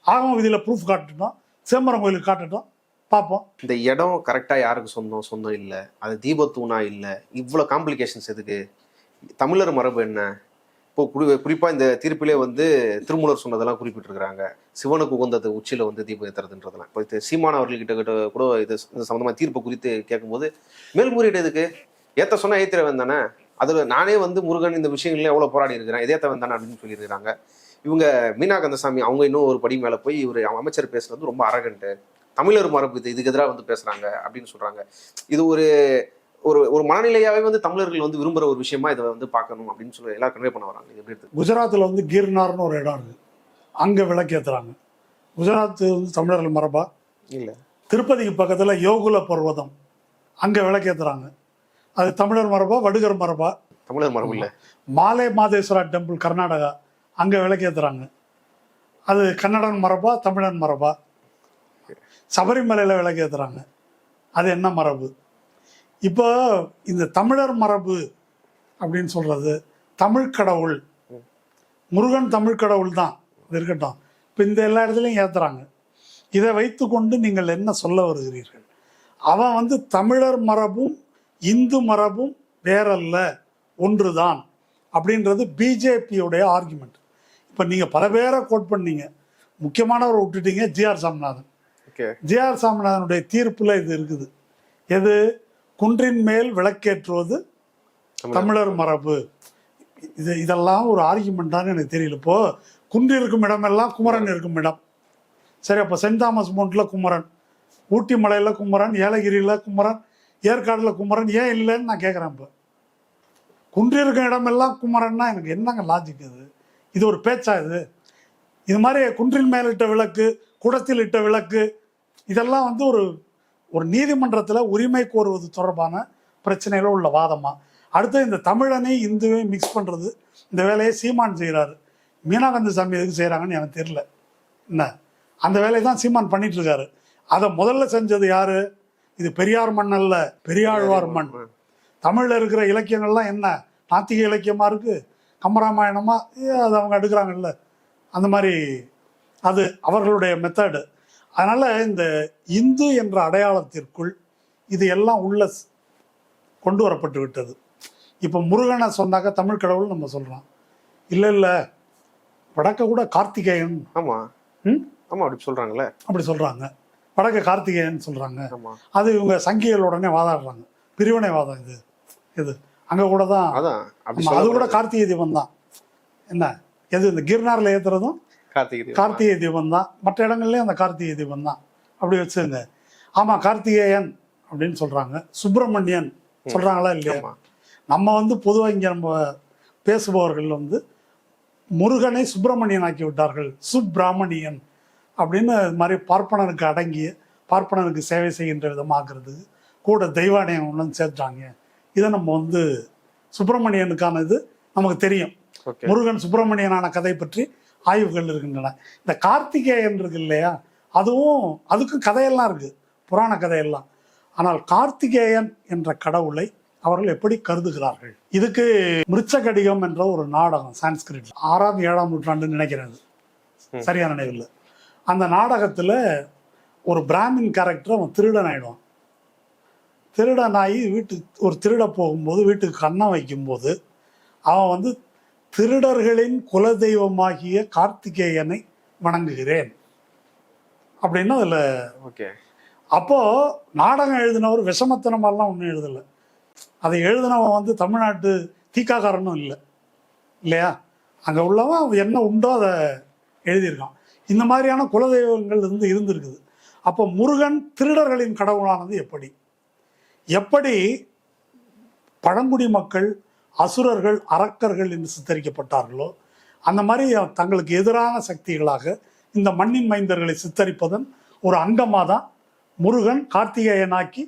Speaker 2: ஆகம விதியில் ப்ரூஃப் காட்டணும், சிதம்பரம் கோயிலுக்கு காட்டட்டும், பார்ப்போம்.
Speaker 1: இந்த இடம் கரெக்டாக யாருக்கு சொந்தம் இல்லை, அது தீபத்தூணா இல்லை, இவ்வளோ காம்ப்ளிகேஷன்ஸ் எதுக்கு? தமிழர் மரபு என்ன? இப்போ குறிப்பாக இந்த தீர்ப்பிலே திருமூலர் சொன்னதெல்லாம் குறிப்பிட்டிருக்கிறாங்க. சிவனுக்கு உகந்தது உச்சியில் தீபம் ஏற்றுறதுன்றதெல்லாம். இப்போ சீமான் அவர்கள்கிட்ட கூட இது சம்மந்தமாக தீர்ப்பு குறித்து கேட்கும்போது, மேல்முறையீடு எதுக்கு? ஏற்ற சொன்னால் ஏற்றிரவன் தானே. அதில் நானே முருகன் இந்த விஷயங்கள்லாம் எவ்வளோ போராடி இருக்கிறேன், எதேற்றவன் தானே அப்படின்னு சொல்லியிருக்கிறாங்க. இவங்க மீனா கந்தசாமி அவங்க இன்னும் ஒரு படி மேலே போய் இவர் அமைச்சர் பேசுறது ரொம்ப அரகன்ட்டு, தமிழர் மரபு இதுக்கு எதிராக பேசுகிறாங்க அப்படின்னு சொல்கிறாங்க. இது ஒரு ஒரு மனநிலையாகவே தமிழர்கள் விரும்புகிற ஒரு விஷயமா இதை பார்க்கணும் அப்படின்னு சொல்லி எல்லாம் கன்வே பண்ண வராங்க. எப்படி இருக்கு?
Speaker 2: குஜராத்தில் கிர்னார்னு ஒரு இடம் இருக்குது, அங்கே விளக்கேற்றுறாங்க. குஜராத் தமிழர்கள் மரபா
Speaker 1: இல்லை.
Speaker 2: திருப்பதிக்கு பக்கத்தில் யோகுல பர்வதம், அங்கே விளக்கேற்றுறாங்க. அது தமிழர் மரபா வடுகர் மரபா?
Speaker 1: தமிழர் மரபு இல்லை.
Speaker 2: மாலே மாதேஸ்வரா டெம்பிள் கர்நாடகா, அங்கே விளக்கேற்றுறாங்க. அது கன்னடன் மரபா தமிழன் மரபா? சபரிமலையில் விளக்கேற்றுறாங்க, அது என்ன மரபு? இப்போ இந்த தமிழர் மரபு அப்படின்னு சொல்றது, தமிழ் கடவுள் முருகன் தமிழ் கடவுள் தான், அது இருக்கட்டும். இப்போ இந்த எல்லா இடத்துலையும் ஏற்றுறாங்க. இதை வைத்து கொண்டு நீங்கள் என்ன சொல்ல வருகிறீர்கள்? அவன் தமிழர் மரபும் இந்து மரபும் வேறல்ல, ஒன்றுதான் அப்படின்றது பிஜேபியோடைய ஆர்குமெண்ட். இப்போ நீங்கள் பல பேரை கோட் பண்ணீங்க, முக்கியமானவரை விட்டுட்டீங்க, ஜிஆர் சாமிநாதன். ஜிஆர் சாமிநாதனுடைய தீர்ப்பில் இது இருக்குது. எது? குன்றின் மேல் விளக்கேற்றுவது தமிழர் மரபு. இதெல்லாம் ஒரு ஆர்குமெண்ட்டான்னு எனக்கு தெரியல. இப்போ குன்று இருக்கும் இடமெல்லாம் குமரன் இருக்கும் இடம். சரி, அப்போ சென்ட் தாமஸ் மவுண்ட்ல குமரன், ஊட்டி மலையில் குமரன், ஏலகிரியில் குமரன், ஏற்காடில் குமரன் ஏன் இல்லைன்னு நான் கேட்குறேன். இப்போ குன்று இருக்கும் இடமெல்லாம் குமரன்னா எனக்கு என்னங்க லாஜிக்? இது ஒரு பேச்சா? இது மாதிரி குன்றின் மேல் இட்ட விளக்கு, குடத்தில் இட்ட விளக்கு, இதெல்லாம் ஒரு நீதிமன்றத்தில் உரிமை கோருவது தொடர்பான பிரச்சனையில் உள்ள வாதமா? அடுத்து இந்த தமிழனை இந்துவை மிக்ஸ் பண்ணுறது, இந்த வேலையை சீமான் செய்கிறாரு. மீனா கந்தசாமி எதுக்கு செய்கிறாங்கன்னு எனக்கு தெரியல. என்ன அந்த வேலையை தான் சீமான் பண்ணிட்டு இருக்காரு. அதை முதல்ல செஞ்சது யாரு? இது பெரியார் மண் அல்ல, பெரியாழ்வார் மண். தமிழில் இருக்கிற இலக்கியங்கள்லாம் என்ன நாத்திக இலக்கியமாக இருக்குது, கம்பராமாயணமா, அது அவங்க எடுக்கிறாங்கல்ல, அந்த மாதிரி அது அவர்களுடைய மெத்தடு. அதனால் இந்த இந்து என்ற அடையாளத்திற்குள் இது எல்லாம் உள்ள கொண்டு வரப்பட்டு விட்டது. இப்போ முருகனை சொன்னாக்க தமிழ் கடவுள் நம்ம சொல்கிறோம். இல்லை வடக்க கூட கார்த்திகேயன்.
Speaker 1: ஆமாம் அப்படி சொல்கிறாங்களே, அப்படி
Speaker 2: சொல்கிறாங்க. வடக்க கார்த்திகேயன் சொல்கிறாங்க. அது இவங்க சங்கிகள் உடனே வாதாடுறாங்க, பிரிவினைவாதம் இது அங்கே கூட தான். அது கூட கார்த்திகை தீபம் தான். என்ன எது இந்த கிர்னாரில் ஏற்றுறதும் கார்த்திகை தீபம் தான். மற்ற இடங்கள்லேயும் அந்த கார்த்திகை தீபம் தான். அப்படி வச்சுங்க. ஆமாம் கார்த்திகேயன் அப்படின்னு சொல்கிறாங்க. சுப்பிரமணியன் சொல்கிறாங்களா இல்லையா? நம்ம பொதுவாக இங்கே நம்ம பேசுபவர்கள் முருகனை சுப்பிரமணியன் ஆக்கி விட்டார்கள், சுப்பிராமணியன் அப்படின்னு மாதிரி பார்ப்பனனுக்கு அடங்கிய பார்ப்பனனுக்கு சேவை செய்கின்ற விதமாகிறது கூட தெய்வாலயம் ஒன்று சேர்த்தாங்க. இதை நம்ம சுப்பிரமணியனுக்கான இது நமக்கு தெரியும். முருகன் சுப்பிரமணியனான கதை பற்றி ஆய்வுகள் இருக்கின்றன. இந்த கார்த்திகேயன் இருக்கு இல்லையா, அதுக்கும் கதையெல்லாம் இருக்கு, புராண கதையெல்லாம். ஆனால் கார்த்திகேயன் என்ற கடவுளை அவர்கள் எப்படி கருதுகிறார்கள்? இதுக்கு மிருச்சகடிகம் என்ற ஒரு நாடகம் சான்ஸ்கிரிட் 6ஆம் 7ஆம் நூற்றாண்டு நினைக்கிறது, சரியான நினைவில். அந்த நாடகத்தில் ஒரு பிராமின் கேரக்டர் அவன் திருடன் ஆயிடுவான். திருடனாகி ஒரு திருட போகும்போது வீட்டுக்கு கண்ணம் வைக்கும்போது அவன் திருடர்களின் குலதெய்வமாகிய கார்த்திகேயனை வணங்குகிறேன் அப்படின்னு அதில். ஓகே, அப்போது நாடகம் எழுதினவர் விஷமத்தனமெல்லாம் ஒன்றும் எழுதலை. அதை எழுதினவன் தமிழ்நாட்டு தீக்காக்காரனும் இல்லை இல்லையா? அங்கே உள்ளவன் என்ன உண்டோ அதை எழுதியிருக்கான். இந்த மாதிரியான குலதெய்வங்கள் இருந்திருக்குது. அப்போ முருகன் திருடர்களின் கடவுளானது எப்படி பழங்குடி மக்கள் அசுரர்கள் அரக்கர்கள் என்று சித்தரிக்கப்பட்டார்களோ அந்த மாதிரி தங்களுக்கு எதிரான சக்திகளாக இந்த மண்ணின் மைந்தர்களை சித்தரிப்பதன் ஒரு அங்கமாக தான் முருகன் கார்த்திகேயனாக்கி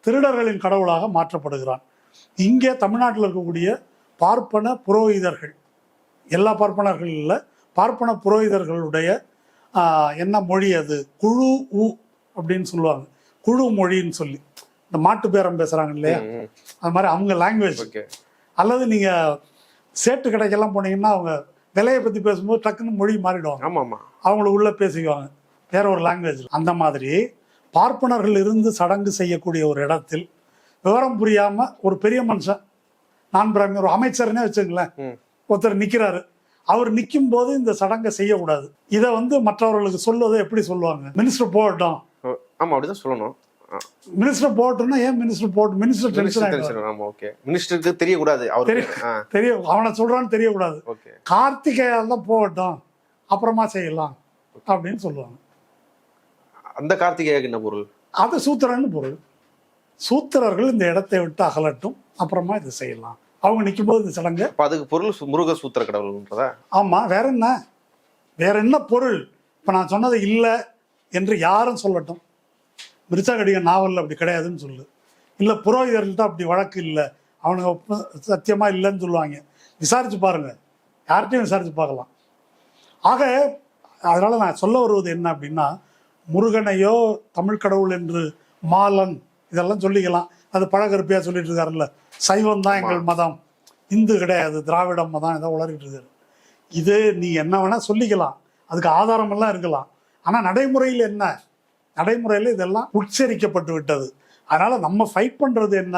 Speaker 2: திருடர்களின் கடவுளாக மாற்றப்படுகிறான். இங்கே தமிழ்நாட்டில் இருக்கக்கூடிய பார்ப்பன புரோகிதர்கள், எல்லா பார்ப்பனர்கள் இல்லை, பார்ப்பன புரோகிதர்களுடைய என்ன மொழி அது, குழு அப்படின்னு சொல்லுவாங்க, குழு மொழின்னு சொல்லி. இந்த மாட்டு பேரம் பேசுகிறாங்க இல்லையா, அது மாதிரி அவங்க லாங்குவேஜ். அல்லது நீங்கள் சேட்டு கடைக்கெல்லாம் போனீங்கன்னா அவங்க விலையை பற்றி பேசும்போது டக்குன்னு மொழி மாறிடுவாங்க. அவங்களுக்கு உள்ளே பேசிக்குவாங்க வேற ஒரு லாங்குவேஜ். அந்த மாதிரி பார்ப்பனர்கள் இருந்து சடங்கு செய்யக்கூடிய ஒரு இடத்தில் விவரம் புரியாமல் ஒரு பெரிய மனுஷன், நான் பிராமி, ஒரு அமைச்சர்னே வச்சுங்களேன், ஒருத்தர் நிற்கிறாரு. அவர் நிற்கும் போது இந்த சடங்கை செய்யக்கூடாது. இதை மற்றவர்களுக்கு சொல்லுவதை எப்படி சொல்லுவாங்க? மினிஸ்டர் போகட்டும்.
Speaker 1: ஆமாம், அப்படிதான் சொல்லணும்.
Speaker 2: மினிஸ்டர் போகட்டும்னா ஏன் மினிஸ்டர் போகட்டும்? மினிஸ்டர்
Speaker 1: மினிஸ்டருக்கு தெரியக்கூடாது,
Speaker 2: தெரியும், அவனை சொல்றான்னு தெரியக்கூடாது. கார்த்திகேயன் தான் போகட்டும், அப்புறமா செய்யலாம் அப்படின்னு சொல்லுவாங்க.
Speaker 1: அந்த கார்த்திகேயனுக்கு என்ன பொருள்?
Speaker 2: அது சூத்திரன்னு பொருள். சூத்திரர்கள் இந்த இடத்தை விட்டு அகலட்டும், அப்புறமா இதை செய்யலாம். அவங்க நிற்கும் போது இந்த சடங்கு.
Speaker 1: அதுக்கு பொருள் முருக சூத்திர கடவுள்ன்றதா?
Speaker 2: ஆமா, வேற என்ன பொருள்? இப்ப நான் சொன்னது இல்லை என்று யாரும் சொல்லட்டும். மிருச்சகடிகன் நாவல் அப்படி கிடையாதுன்னு சொல்லு. இல்லை புரோகிதர்கள்ட்ட அப்படி வழக்கு இல்லை, அவனுங்க சத்தியமா இல்லைன்னு சொல்லுவாங்க. விசாரிச்சு பாருங்க, யார்கிட்டையும் விசாரிச்சு பார்க்கலாம். ஆக அதனால நான் சொல்ல வருவது என்ன அப்படின்னா, முருகனையோ தமிழ் கடவுள் என்று மாலன் இதெல்லாம் சொல்லிக்கலாம். அது பழகருப்பையா சொல்லிட்டு இருக்காருல்ல, சைவம் தான் எங்கள் மதம், இந்து கிடையாது, திராவிட மதம், ஏதோ உளறிட்டு இருக்காரு. இது நீ என்ன வேணா சொல்லிக்கலாம், அதுக்கு ஆதாரமெல்லாம் இருக்கலாம். ஆனால் நடைமுறையில் என்ன? நடைமுறையில் இதெல்லாம் உச்சரிக்கப்பட்டு விட்டது. அதனால நம்ம ஃபைட் பண்றது என்ன?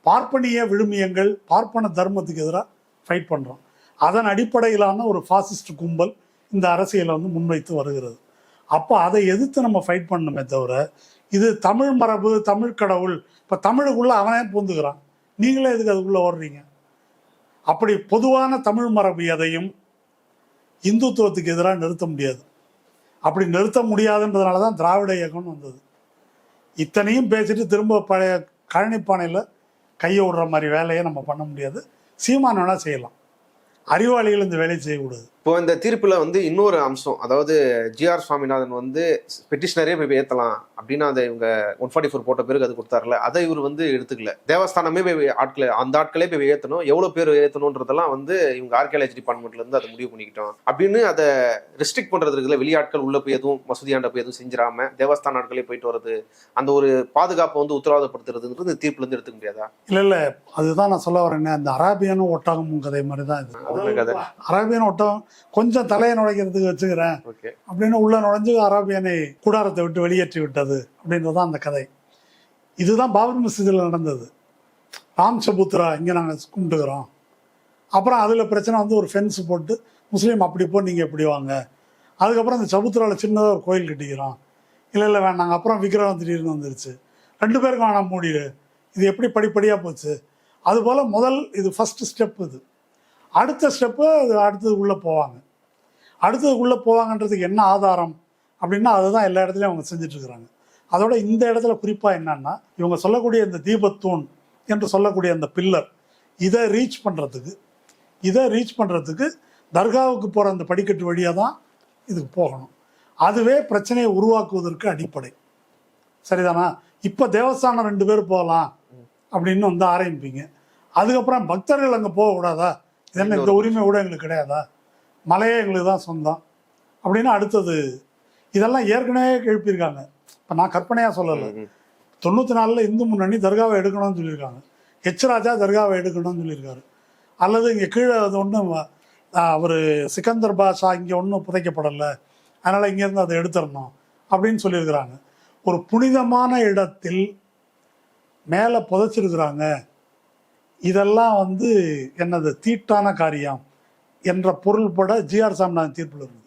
Speaker 2: பார்ப்பனிய விழுமியங்கள், பார்ப்பன தர்மத்துக்கு எதிராக ஃபைட் பண்றோம். அதன் அடிப்படையிலான ஒரு பாசிஸ்ட் கும்பல் இந்த அரசியலை முன்வைத்து வருகிறது. அப்போ அதை எதிர்த்து நம்ம ஃபைட் பண்ணணுமே தவிர, இது தமிழ் மரபு, தமிழ் கடவுள், இப்போ தமிழுக்குள்ள அவனே பூந்துக்கிறான், நீங்களே எதுக்கு அதுக்குள்ள ஓடுறீங்க? அப்படி பொதுவான தமிழ் மரபு எதையும் இந்துத்துவத்துக்கு எதிராக நிறுத்த முடியாது. அப்படி நிறுத்த முடியாதுன்றதுனால தான் திராவிட இயக்கம்னு வந்தது. இத்தனையும் பேசிட்டு திரும்ப பழைய கழனிப்பானையில் கையை விடுற மாதிரி வேலையை நம்ம பண்ண முடியாது. சீமான் வேணா செய்யலாம், அறிவாளிகள் இந்த வேலையை செய்யக்கூடாது.
Speaker 1: இப்போ இந்த தீர்ப்புல இன்னொரு அம்சம், அதாவது ஜிஆர் சுவாமிநாதன் பெட்டிஷனரே போய் ஏற்றலாம் அப்படின்னு அதை இவங்க 144 போட்ட பிறகு அது கொடுத்தாருல, அதை இவர் எடுத்துக்கல. தேவஸ்தானமே போய் அந்த ஆட்களே போய் ஏற்றணும், எவ்வளோ பேர் ஏற்றணுன்றதெல்லாம் இவங்க ஆர்கியாலஜி டிபார்ட்மெண்ட்ல இருந்து அதை முடிவு பண்ணிக்கிட்டோம் அப்படின்னு அதை ரெஸ்ட்ரிக்ட் பண்றது இருக்குல்ல. வெளியாட்கள் உள்ள போய் எதுவும் மசூதியாண்ட போய் எதுவும் செஞ்சிடாம தேவஸ்தான ஆட்களே போயிட்டு வர்றது, அந்த ஒரு பாதுகாப்பை உத்தரவாதப்படுத்துறதுன்றது இந்த தீர்ப்புல இருந்து எடுத்துக்க முடியாதா?
Speaker 2: இல்லை, அதுதான் நான் சொல்ல வரேன். அந்த அராபியனும் ஒட்டகமும் கதை மாதிரி தான் இது. அரேபியன் ஒட்டகம் கொஞ்சம் தலையை நுழைக்கிறதுக்கு வச்சுக்கிறேன் அப்படின்னு உள்ள நுழைஞ்சு அரேபியனை கூடாரத்தை விட்டு வெளியேற்றி விட்டது அப்படின்றதான் அந்த கதை. இதுதான் பாபர் மசூதியில் நடந்தது. ராம் சபுத்ரா இங்கே நாங்கள் கும்பிட்டுக்கிறோம். அப்புறம் அதில் பிரச்சனை வந்து ஒரு ஃபென்ஸ் போட்டு முஸ்லீம் அப்படி போ, நீங்கள் எப்படி வாங்க. அதுக்கப்புறம் இந்த சபுத்ராவில் சின்னதாக ஒரு கோயில் கட்டிக்கிறோம். இல்லை வேணாங்க. அப்புறம் விக்கிரகம் திடீர்னு வந்துருச்சு. 2 பேருக்கும் வேணாம் மூடிடு. இது எப்படி படிப்படியாக போச்சு. அதுபோல் இது ஃபஸ்ட்டு ஸ்டெப். இது அடுத்த ஸ்டெப்பு அடுத்தது உள்ளே போவாங்க. அடுத்தது உள்ளே போவாங்கன்றதுக்கு என்ன ஆதாரம் அப்படின்னா அதுதான் எல்லா இடத்துலையும் அவங்க செஞ்சிட்ருக்குறாங்க. அதோட இந்த இடத்துல குறிப்பாக என்னன்னா, இவங்க சொல்லக்கூடிய இந்த தீபத்தூண் என்று சொல்லக்கூடிய அந்த பில்லர், இதை ரீச் பண்ணுறதுக்கு தர்காவுக்கு போகிற அந்த படிக்கட்டு வழியாக தான் இதுக்கு போகணும். அதுவே பிரச்சனையை உருவாக்குவதற்கு அடிப்படை. சரிதானா? இப்போ தேவஸ்தானம் 2 பேர் போகலாம் அப்படின்னு வந்து ஆரம்பிப்பீங்க. அதுக்கப்புறம் பக்தர்கள் அங்கே போகக்கூடாதா? இதெல்லாம் இந்த உரிமை கூட எங்களுக்கு கிடையாதா? மலையே எங்களுக்கு தான் சொந்தம் அப்படின்னு அடுத்தது. இதெல்லாம் ஏற்கனவே எழுப்பியிருக்காங்க. இப்போ நான் கற்பனையாக சொல்லலை. 94 இந்து முன்னணி தர்காவை எடுக்கணும்னு சொல்லியிருக்காங்க. எச் ராஜா தர்காவை எடுக்கணும்னு சொல்லியிருக்காரு. அல்லது இங்கே கீழே அது ஒன்றும் அவர் சிக்கந்தர் பாஷா இங்கே ஒன்றும் புதைக்கப்படலை, அதனால் இங்கேருந்து அதை எடுத்துடணும் அப்படின்னு சொல்லியிருக்கிறாங்க. ஒரு புனிதமான இடத்தில் மேலே புதைச்சிருக்கிறாங்க. இதெல்லாம் வந்து என்னது தீட்டான காரியம் என்ற பொருள்பட ஜிஆர் சாமிநாதன் தீர்ப்பில் இருக்குது.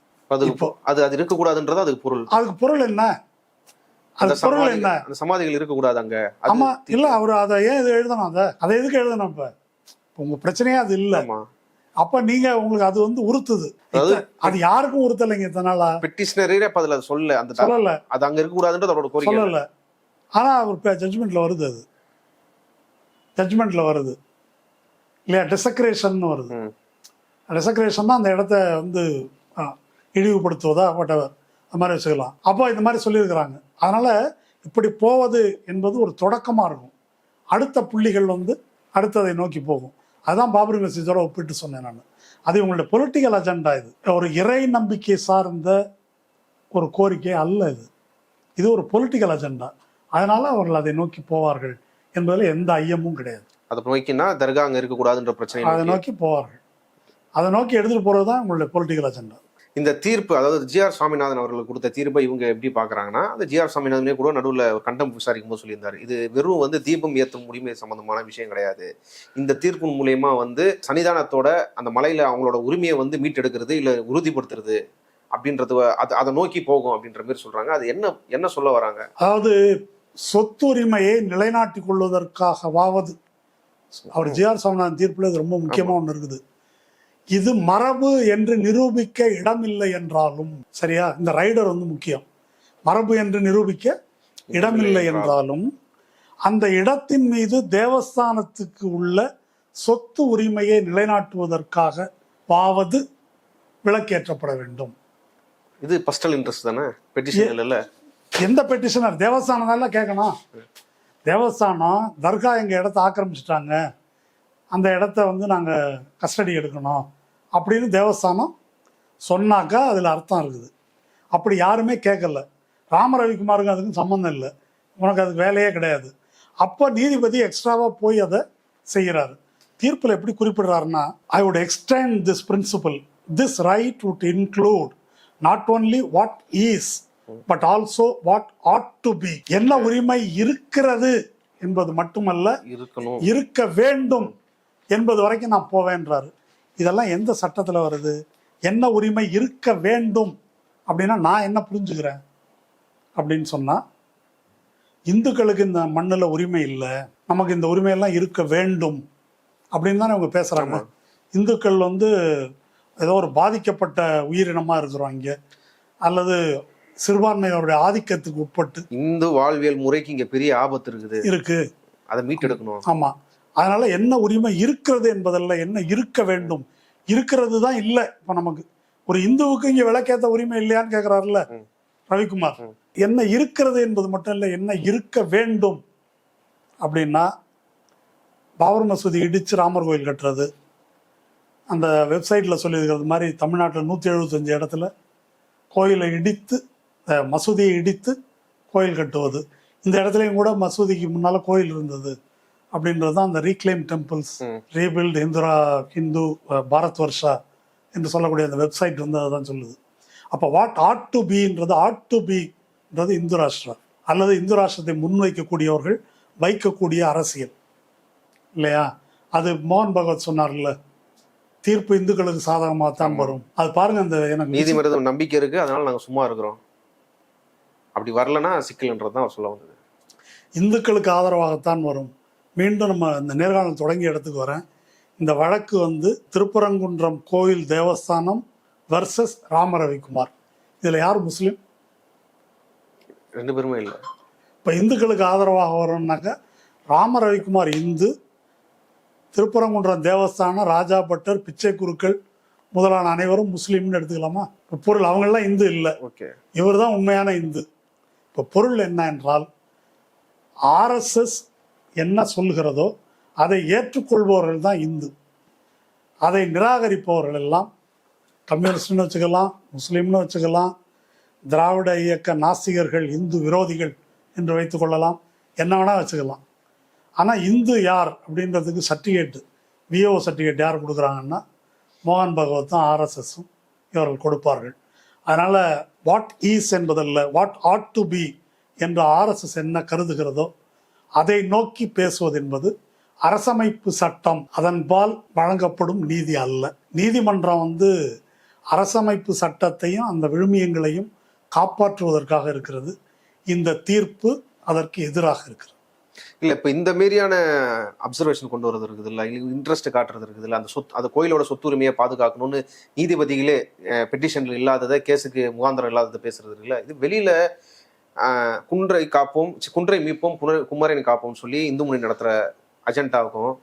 Speaker 1: அது இருக்கக்கூடாதுன்றது அதுக்கு பொருள் என்ன? அது பொருள் என்ன? சமாதிகள் இருக்கக்கூடாது அங்க.
Speaker 2: ஆமா, இல்ல அவர் அதை ஏன் இது எழுதணும்? அதை எதுக்கு எழுதணும்? இப்ப உங்க பிரச்சனையே அது இல்ல. அப்ப நீங்க உங்களுக்கு அது வந்து உறுத்துது. அது யாருக்கும் உறுத்தலைங்க இதனால.
Speaker 1: பெட்டிஷனரே அதுல சொல்லல அது அங்க இருக்க கூடாதுன்றது அவரோட கோரிக்கை சொல்லல.
Speaker 2: ஆனா அவர் ஜட்ஜ்மெண்ட்ல வருது. அது ஜட்ஜ்மெண்ட்ல வருது இல்லையா? டெசக்ரேஷன் வருது. டெசக்ரேஷன் தான் அந்த இடத்த வந்து இழிவுபடுத்துவதா whatever அந்த மாதிரி வச்சுக்கலாம். அப்போ இந்த மாதிரி சொல்லியிருக்கிறாங்க. அதனால இப்படி போவது என்பது ஒரு தொடக்கமா இருக்கும். அடுத்த புள்ளிகள் வந்து அடுத்ததை நோக்கி போகும். அதுதான் பாபரி மசூதியோட ஒப்பிட்டு சொன்னேன் நான். அது இவங்களுடைய பொலிட்டிக்கல் அஜெண்டா. இது ஒரு இறை நம்பிக்கை சார்ந்த ஒரு கோரிக்கை அல்ல. இது ஒரு பொலிட்டிக்கல் அஜெண்டா. அதனால அவர்கள் அதை நோக்கி போவார்கள் என்பதில் எந்த ஐயமும் கிடையாது.
Speaker 1: அதை நோக்கினா தர்கா அங்கே இருக்கக்கூடாதுன்ற பிரச்சனை
Speaker 2: அதை நோக்கி போவார்கள். அதை நோக்கி எடுத்துகிட்டு போகிறது தான் உங்களுடைய பொலிட்டிக்கல் அஜெண்டா.
Speaker 1: இந்த தீர்ப்பு, அதாவது ஜிஆர் சாமிநாதன் அவர்களுக்கு கொடுத்த தீர்ப்பை இவங்க எப்படி பார்க்குறாங்கன்னா, அந்த ஜிஆர் சாமிநாதனே கூட நடுவில் கண்டெம்ட் விசாரிக்கும் போது சொல்லியிருந்தார், இது வெறும் வந்து தீபம் ஏற்றும் உரிமை சம்பந்தமான விஷயம் கிடையாது. இந்த தீர்ப்பின் மூலயமா வந்து சன்னிதானத்தோட அந்த மலையில் அவங்களோட உரிமையை வந்து மீட்டெடுக்கிறது இல்லை உறுதிப்படுத்துறது அப்படின்றது அதை நோக்கி போகும் அப்படின்ற மாதிரி சொல்கிறாங்க. அது என்ன சொல்ல வராங்க?
Speaker 2: அதாவது சொத்துரிமையை நிலைநாட்டிக் கொள்வதற்காகவாவது அவர் ஜிஆர் சாமிநாதன் தீர்ப்பில் இது ரொம்ப முக்கியமாக ஒன்று இருக்குது. இது மரபு என்று நிரூபிக்க இடமில்லை என்றாலும், சரியா, இந்த ரைடர் வந்து முக்கியம். மரபு என்று நிரூபிக்க இடமில்லை என்றாலும் அந்த இடத்தின் மீது தேவஸ்தானத்துக்கு உள்ள சொத்து உரிமையை நிலைநாட்டுவதற்காகவாவது விளக்கேற்றப்பட வேண்டும்.
Speaker 1: இது பர்சனல் இன்ட்ரெஸ்ட் தானே, பெட்டிஷன் இல்ல.
Speaker 2: எந்த பெட்டிஷனர்? தேவஸ்தானம் தான் கேட்கணும். தேவஸ்தானம் தர்கா எங்கள் இடத்த ஆக்கிரமிச்சிட்டாங்க, அந்த இடத்த வந்து நாங்கள் கஸ்டடி எடுக்கணும் அப்படின்னு தேவஸ்தானம் சொன்னாக்கா அதில் அர்த்தம் இருக்குது. அப்படி யாருமே கேட்கல. ராம ரவிக்குமாருக்கு அதுக்கும் சம்மந்தம் இல்லை, உனக்கு அதுக்கு வேலையே கிடையாது. அப்போ நீதிபதி எக்ஸ்ட்ராவாக போய் அதை செய்கிறாரு. தீர்ப்பில் எப்படி குறிப்பிடுறாருன்னா, I would extend this principle, this right would include not only what is but also what ought to be. என்ன உரிமை இருக்கிறது என்பது மட்டுமல்ல, இருக்க வேண்டும் என்பது வரைக்கும் நான் போவேன்றாரு. இதெல்லாம் எந்த சட்டத்தில் வருது? என்ன உரிமை இருக்க வேண்டும் அப்படின்னா நான் என்ன புரிஞ்சுக்கிறேன் அப்படின்னு சொன்னால், இந்துக்களுக்கு இந்த மண்ணில் உரிமை இல்லை, நமக்கு இந்த உரிமையெல்லாம் இருக்க வேண்டும் அப்படின்னு தானே அவங்க பேசுகிறாங்க. இந்துக்கள் வந்து ஏதோ ஒரு பாதிக்கப்பட்ட உயிரினமாக இருக்கிறோம் இங்கே, அல்லது சிறுபான்மையோருடைய ஆதிக்கத்துக்கு உட்பட்டு
Speaker 1: இந்து வாழ்வியல் முறைக்கு இங்கே பெரிய ஆபத்து இருக்கு, அதை மீட்டெடுக்கணும்.
Speaker 2: ஆமாம், அதனால என்ன உரிமை இருக்கிறது என்பதல்ல, என்ன இருக்க வேண்டும். இருக்கிறது தான் இல்லை. இப்போ நமக்கு ஒரு இந்துவுக்கு இங்கே விளக்கேற்ற உரிமை இல்லையான்னு கேட்குறாருல்ல ரவிக்குமார். என்ன இருக்கிறது என்பது மட்டும் இல்லை, என்ன இருக்க வேண்டும் அப்படின்னா, பாபர் மசூதி இடித்து ராமர் கோயில் கட்டுறது, அந்த வெப்சைட்டில் சொல்லியிருக்கிறது மாதிரி தமிழ்நாட்டில் 175 இடத்துல கோயிலை இடித்து, மசூதியை இடித்து கோயில் கட்டுவது. இந்த இடத்துலையும் கூட மசூதிக்கு முன்னால் கோயில் இருந்தது அப்படின்றது தான் அந்த reclaim temples, rebuild Hindu Bharat Varsha என்று சொல்லக்கூடிய அந்த வெப்சைட் வந்து அதுதான் சொல்லுது. அப்போ வாட் ஆட் டு பின்றது, ஆட் டு பின்றது இந்து ராஷ்டிரா அல்லது இந்து ராஷ்டிரத்தை முன்வைக்கக்கூடியவர்கள் வைக்கக்கூடிய அரசியல் இல்லையா? அது மோகன் பகவத் சொன்னார்ல, தீர்ப்பு இந்துக்களுக்கு சாதகமாக தான் வரும். அது பாருங்க, அந்த எனக்கு
Speaker 1: நீதிமன்றம் நம்பிக்கை இருக்கு, அதனால நாங்க சும்மா இருக்கிறோம், அப்படி வரலன்னா சிக்கல்ன்றது தான் அவர் சொல்ல வந்தது.
Speaker 2: இந்துக்களுக்கு ஆதரவாகத்தான் வரும். மீண்டும் நம்ம இந்த நேர்காணல் தொடங்கிய இடத்துக்கு வரேன். இந்த வழக்கு திருப்பரங்குன்றம் கோயில் தேவஸ்தானம் வர்சஸ் ராம ரவிக்குமார். இதில் யார் முஸ்லீம்?
Speaker 1: 2 பேருமே இல்லை.
Speaker 2: இப்போ இந்துக்களுக்கு ஆதரவாக வரும்னாக்கா ராம ரவிக்குமார் இந்து, திருப்பரங்குன்றம் தேவஸ்தானம் ராஜா பட்டர், பிச்சை குருக்கள் முதலான அனைவரும் முஸ்லீம்னு எடுத்துக்கலாமா? இப்போ பொருள் அவங்கெல்லாம் இந்து இல்லை,
Speaker 1: ஓகே,
Speaker 2: இவர் தான் உண்மையான இந்து. இப்போ பொருள் என்ன என்றால், ஆர்எஸ்எஸ் என்ன சொல்கிறதோ அதை ஏற்றுக்கொள்பவர்கள் தான் இந்து. அதை நிராகரிப்பவர்கள் எல்லாம் கம்யூனிஸ்ட்னு வச்சுக்கலாம், முஸ்லீம்னு வச்சுக்கலாம், திராவிட இயக்க நாஸ்திகர்கள், இந்து விரோதிகள் என்று வைத்துக்கொள்ளலாம், என்ன வேணால் வச்சுக்கலாம். ஆனால் இந்து யார் அப்படின்றதுக்கு சர்டிஃபிகேட்டு, விஓ சர்டிஃபிகேட் யார் கொடுக்குறாங்கன்னா மோகன் பகவத்தும் ஆர்எஸ்எஸும் இவர்கள் கொடுப்பார்கள். அதனால் வாட் ஈஸ் என்பதல்ல, வாட் ஆட் டு பி என்று ஆர்எஸ்எஸ் என்ன கருதுகிறதோ அதை நோக்கி பேசுவது என்பது அரசமைப்பு சட்டம், அதன்பால் வழங்கப்படும் நீதி அல்ல. நீதிமன்றம் அரசமைப்பு சட்டத்தையும் அந்த விழுமியங்களையும் காப்பாற்றுவதற்காக இருக்கிறது. இந்த தீர்ப்பு அதற்கு எதிராக இருக்கிறது.
Speaker 1: இல்லை, இப்போ இந்த மாரியான அப்சர்வேஷன் கொண்டு வரது இருக்குது இல்லை, இன்ட்ரெஸ்ட் காட்டுறது இருக்குது இல்லை, அந்த கோயிலோட சொத்துரிமையை பாதுகாக்கணும்னு நீதிபதிகளே பெட்டிஷன்ல இல்லாததை, கேஸுக்கு முகாந்திரம் இல்லாததை பேசுறது இல்லை. இது வெளியில குன்றை காப்போம், குன்றை மீட்போம், குமரனை காப்போம் சொல்லி இந்து முன்னணி நடத்துகிற அஜெண்டாவுக்கும்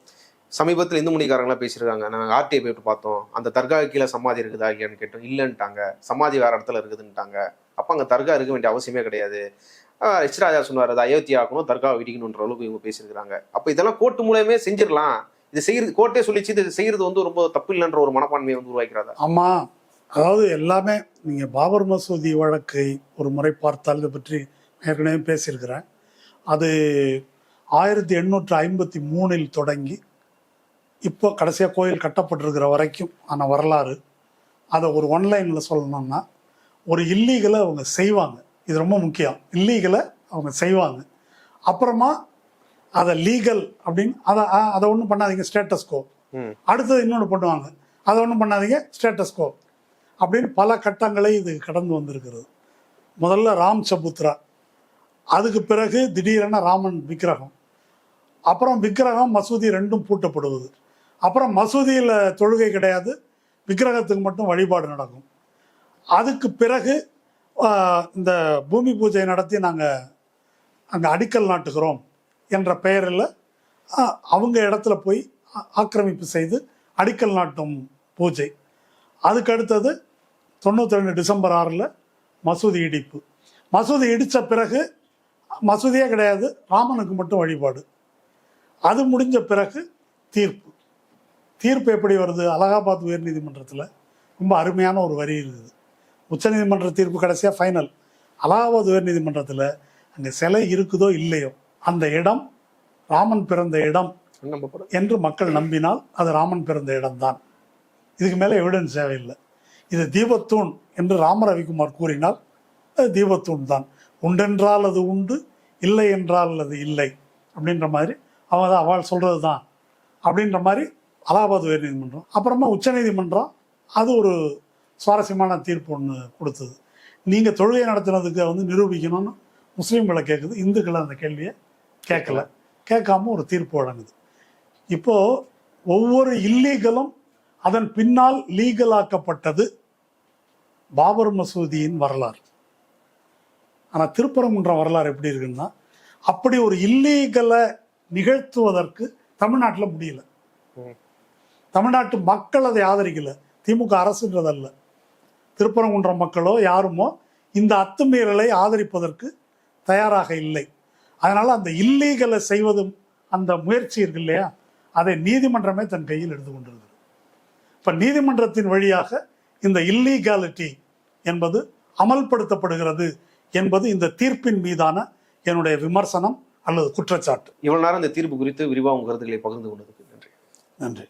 Speaker 1: சமீபத்தில் இந்து முனிக்காரங்களாம் பேசியிருக்காங்க. நாங்கள் ஆர்டிஐ போயிட்டு பார்த்தோம், அந்த தர்கா கீழே சமாதி இருக்குதா இல்லையான்னு கேட்டோம், இல்லைன்ட்டாங்க. சமாதி வேற இடத்துல இருக்குதுன்ட்டாங்க. அப்போ அங்கே தர்கா இருக்க வேண்டிய அவசியமே கிடையாது. ராஜா சொன்னார், அதை அயோத்தி ஆக்கணும், தர்கா இடிக்கணுன்ற அளவுக்கு இவங்க பேசியிருக்கிறாங்க. அப்போ இதெல்லாம் கோர்ட்டு மூலமே செஞ்சிடலாம், இது செய்யறது கோர்ட்டே சொல்லிச்சு, இது செய்யறது ரொம்ப தப்பு இல்லைன்ற ஒரு மனப்பான்மையை உருவாக்கிறாங்க.
Speaker 2: ஆமாம், அதாவது எல்லாமே நீங்கள் பாபர் மசூதி வழக்கை ஒரு முறை பார்த்தால், இதை பற்றி ஏற்கனவே பேசியிருக்கிறேன். அது 1853 தொடங்கி இப்போ கடைசியாக கோயில் கட்டப்பட்டிருக்கிற வரைக்கும் ஆன வரலாறு. அதை ஒரு ஒன்லைனில் சொல்லணும்னா, ஒரு இல்லீகலை அவங்க செய்வாங்க, இது ரொம்ப முக்கியம். இல்லீகலை அவங்க செய்வாங்க, அப்புறமா அதை லீகல் அப்படின்னு அதை ஒன்றும் பண்ணாதீங்க, ஸ்டேட்டஸ்கோ. அடுத்தது இன்னொன்று பண்ணுவாங்க, அதை ஒன்றும் பண்ணாதீங்க, ஸ்டேட்டஸ்கோ அப்படின்னு பல கட்டங்களை இது கடந்து வந்திருக்கிறது. முதல்ல ராம் சபுத்ரா, அதுக்கு பிறகு திடீரென ராமன் விக்கிரகம், அப்புறம் விக்கிரகம் மசூதி ரெண்டும் பூட்டப்படுவது, அப்புறம் மசூதியில் தொழுகை கிடையாது, விக்கிரகத்துக்கு மட்டும் வழிபாடு நடக்கும். அதுக்கு பிறகு இந்த பூமி பூஜை நடத்தி நாங்கள் அங்கே அடிக்கல் நாட்டுகிறோம் என்ற பெயரில் அவங்க இடத்துல போய் ஆக்கிரமிப்பு செய்து அடிக்கல் நாட்டும் பூஜை. அதுக்கு அடுத்தது 92 டிசம்பர் 6 மசூதி இடிப்பு. மசூதி இடித்த பிறகு மசூதியே கிடையாது, ராமனுக்கு மட்டும் வழிபாடு. அது முடிஞ்ச பிறகு தீர்ப்பு எப்படி வருது? அலகாபாத் உயர்நீதிமன்றத்தில் ரொம்ப அருமையான ஒரு வரி இருக்குது. உச்சநீதிமன்ற தீர்ப்பு கடைசியாக ஃபைனல். அலகாபாத் உயர்நீதிமன்றத்தில் அங்கே சிலை இருக்குதோ இல்லையோ, அந்த இடம் ராமன் பிறந்த இடம் என்று மக்கள் நம்பினால் அது ராமன் பிறந்த இடம்தான். இதுக்கு மேலே எவிடன்ஸ் தேவையில்லை. இது தீபத்தூண் என்று ராம ரவிக்குமார் கூறினால் அது தீபத்தூண் தான். உண்டென்றால் அது உண்டு, இல்லை என்றால் அது இல்லை அப்படின்ற மாதிரி அவள் சொல்கிறது தான் அப்படின்ற மாதிரி அலகாபாத் உயர்நீதிமன்றம். அப்புறமா உச்சநீதிமன்றம் அது ஒரு சுவாரஸ்யமான தீர்ப்பு ஒன்று கொடுத்தது. நீங்கள் தொழுகை நடத்துனதுக்கு நிரூபிக்கணும்னு முஸ்லீம்களை கேட்குது, இந்துக்களை அந்த கேள்வியை கேட்காம ஒரு தீர்ப்பு வழங்குது. இப்போது ஒவ்வொரு இல்லீகலும் அதன் பின்னால் லீகலாக்கப்பட்டது பாபர் மசூதியின் வரலாறு. ஆனால் திருப்பரங்குன்றம் வரலாறு எப்படி இருக்குன்னா, அப்படி ஒரு இல்லீகலை நிகழ்த்துவதற்கு தமிழ்நாட்டில் முடியல. தமிழ்நாட்டு மக்கள் அதை ஆதரிக்கல, திமுக அரசுன்றதல்ல. திருப்பரங்குன்றம் மக்களோ யாருமோ இந்த அத்துமீறலை ஆதரிப்பதற்கு தயாராக இல்லை. அதனால் அந்த இல்லீகலை செய்வதும் அந்த முயற்சி இருக்கு இல்லையா, அதை நீதிமன்றமே தன் கையில் எடுத்துக்கொண்டிருக்கிறது. இப்போ நீதிமன்றத்தின் வழியாக இந்த இல்லீகாலிட்டி என்பது அமல்படுத்தப்படுகிறது என்பது இந்த தீர்ப்பின் மீதான என்னுடைய விமர்சனம் அல்லது குற்றச்சாட்டு.
Speaker 1: இவ்வளவு நேரம் இந்த தீர்ப்பு குறித்து விரிவாக உங்கள் கருத்துக்களை பகிர்ந்து கொண்டதுக்கு நன்றி.